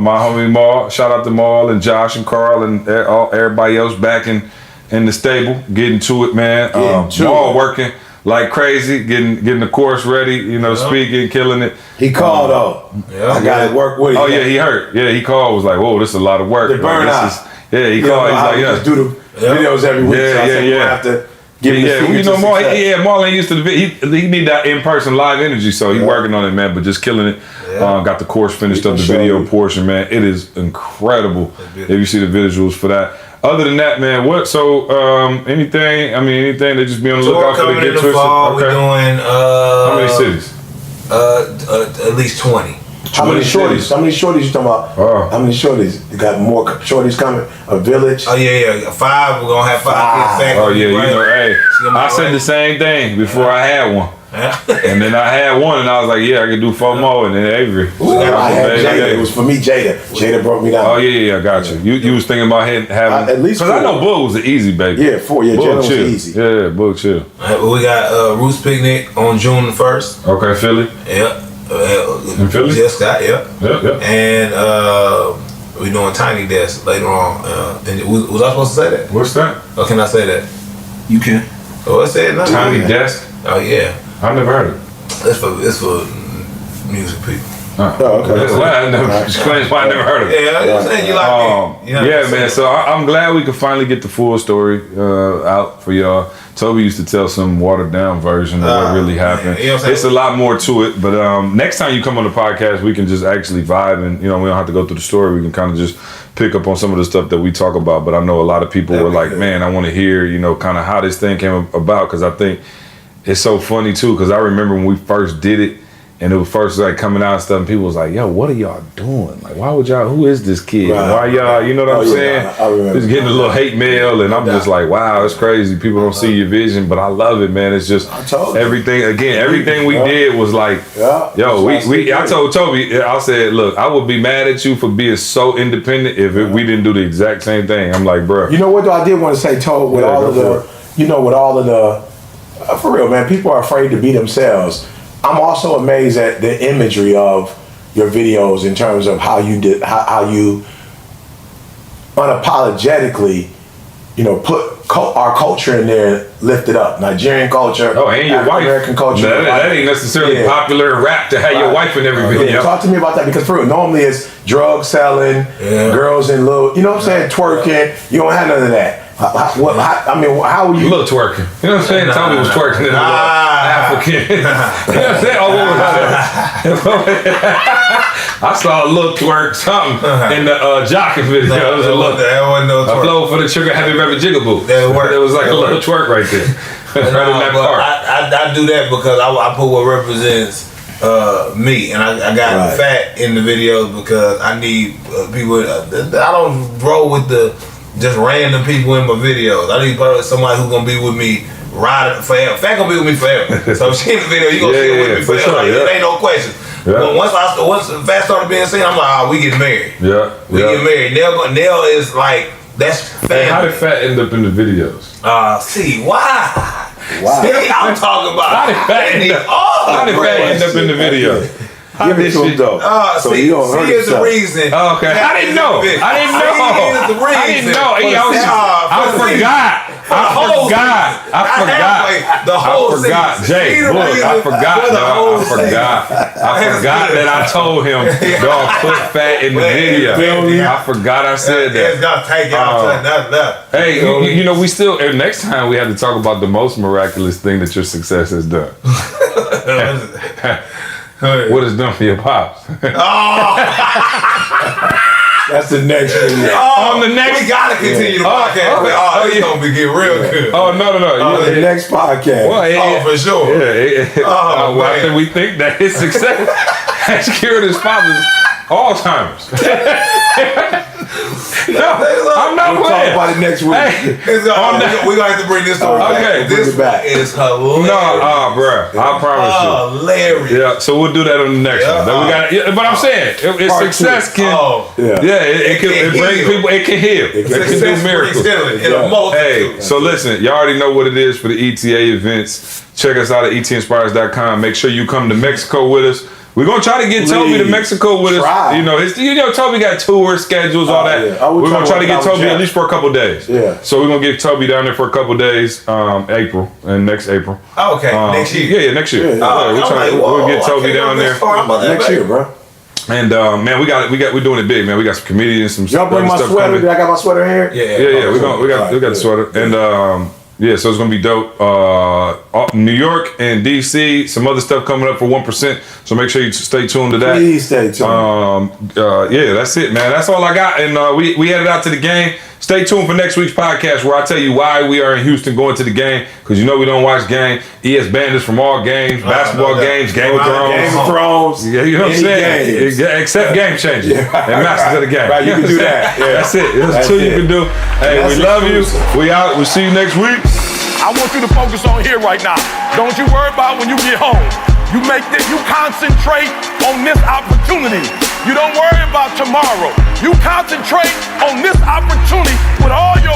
my homie Maul. Shout out to Maul and Josh and Carl and everybody else back in the stable, getting to it, man. Maul working like crazy, getting the course ready, you know, speaking, killing it. He called though. I got to work with him. Oh yeah, he hurt. Yeah, he called, was like, whoa, this is a lot of work. The burnout. He called, he's like, just do the videos every week. So I said, you have to give him the you know, Maul ain't used to the he need that in-person live energy, so he's working on it, man, but just killing it. Got the course finished up, the video portion, man. It is incredible if you see the visuals for that. Other than that, man, anything that just be on the lookout for the Get Twisted? Fall, we're doing how many cities? At least 20. How many shorties? How many shorties you talking about? How many shorties? You got more shorties coming? A village? Oh yeah. 5. We're gonna have 5 kids. Oh yeah, you know, hey, I said the same thing before I had one. And then I had one, and I was like, I could do 4 more, and then Avery. I had Jada. It was for me, Jada. Jada broke me down. Oh yeah, I got you. You was thinking about having at least 4. Because I know Bull was an easy baby. Yeah, 4. Yeah, Jada was easy. Yeah, Bull chill. We got Roots Picnic on June 1st. Okay, Philly. Yep. In Philly? Just got, Yep. And we're doing Tiny Desk later on. And was I supposed to say that? What's that? Or can I say that? You can. Oh, I said nothing. Tiny Desk? Oh yeah. I never heard it. It's for music people. Okay. That's why I never heard of it. Yeah, I'm saying you like me. You know yeah, man. So I'm glad we could finally get the full story out for y'all. Toby used to tell some watered down version of what really happened. You know what I'm It's a lot more to it, but next time you come on the podcast, we can just actually vibe, and we don't have to go through the story. We can kind of just pick up on some of the stuff that we talk about. But I know a lot of people were like, "Man, I want to hear kind of how this thing came about," because I think it's so funny too. Because I remember when we first did it. And it was first like coming out and stuff, and people was like, "Yo, what are y'all doing? Like, why would y'all? Who is this kid? Right. Why y'all? You know what I'm saying?" I remember. Just getting a little hate mail, and I'm just like, "Wow, it's crazy. People don't see your vision, but I love it, man. It's just everything. Again, everything we did was like, yo, I told Toby, I said, look, I would be mad at you for being so independent if we didn't do the exact same thing. I'm like, bro. You know what though? I did want to say, Toby, with all of the, for real, man, people are afraid to be themselves. I'm also amazed at the imagery of your videos in terms of how you unapologetically, put our culture in there, lift it up. Nigerian culture, and your wife. American culture. That ain't necessarily popular in rap to have your wife in every video. Talk to me about that, because for real, normally it's drug selling, girls in little, twerking. You don't have none of that. How were you? Little twerking. You know what I'm saying? Tommy was twerking in the African. You know what I'm saying? Oh, what was that? I saw a little twerk something in the Jockin video. It was a little. That wasn't no twerk. A flow for the trigger happy rabbit jigaboo. That worked. It was like a little twerk right there. Right in that part. I do that because I put what represents me, and I got fat in the videos because I need people. I don't roll with the just random people in my videos. I need somebody who's gonna be with me riding forever. Fat gonna be with me forever. So if she in the video, you gonna see her with me forever. Sure, It ain't no question. But once Fat started being seen, I'm like, we getting married. We get married. Nell is like, that's family. How did Fat end up in the videos? See, why? See, I'm talking about how did Fat end up in the video? Give it to him though. So you don't hurt is the reason. Okay. I didn't know. Is the reason. I forgot. The whole season. Jay, look, I forgot that I told him, dog, put Fat in the video. I forgot I said that. It's gonna take y'all nothing. Hey, we still, next time we have to talk about the most miraculous thing that your success has done. What it's done for your pops. That's the next video. On the next, We gotta continue the Oh, podcast. oh, It's yeah. gonna be getting real good. oh no. The next podcast. Well, For sure. well, I man. think we think that his success has cured his father's Alzheimer's. No, I'm not We'll talk playing. about it next week. Hey, We're gonna have to bring this story Okay, back. bring This it back. is hilarious. no, bruh, I promise Hilarious. you. Yeah, so we'll do that on the next Yeah. one. Then we got, but I'm saying, it's Part success two. can, Yeah. it can bring heal. people, it can heal, it can Success do brings miracles. healing in Yeah. a multitude. Hey, so listen, y'all already know what it is for the ETA events. Check us out at etinspires.com. Make sure you come to Mexico with us. We're gonna try to get Toby to Please. Mexico with us. Try. You know, Toby got tour schedules, all that. yeah. I would We're gonna try to get work out Toby with at least for a couple days. Yeah. So we're gonna get Toby down there for a couple days, next April. Okay, next year. Yeah, next year. Yeah. We'll get Toby down there. Next year, bro. And man, we're doing it big, man. We got some comedians, some Y'all bring my stuff sweater. coming. I got my sweater here. Yeah, we got the sweater. And yeah, so it's gonna be dope. New York and DC, some other stuff coming up for 1%. So make sure you stay tuned to that. Please stay tuned. Yeah, that's it, man. That's all I got. And we headed out to the game. Stay tuned for next week's podcast where I tell you why we are in Houston going to the game. Because you know we don't watch game. ES Bandits from all games, basketball games, Game of Thrones. Game of Thrones. Yeah, you know what I'm saying? games. Except Game Changers and Masters of the Game. Right, you can do that. Yeah. That's it. That's That's two you it. can do. Hey, That's we love you. exclusive. We out. We'll see you next week. I want you to focus on here right now. Don't you worry about when you get home. You concentrate on this opportunity. You don't worry about tomorrow. You concentrate on this opportunity with all your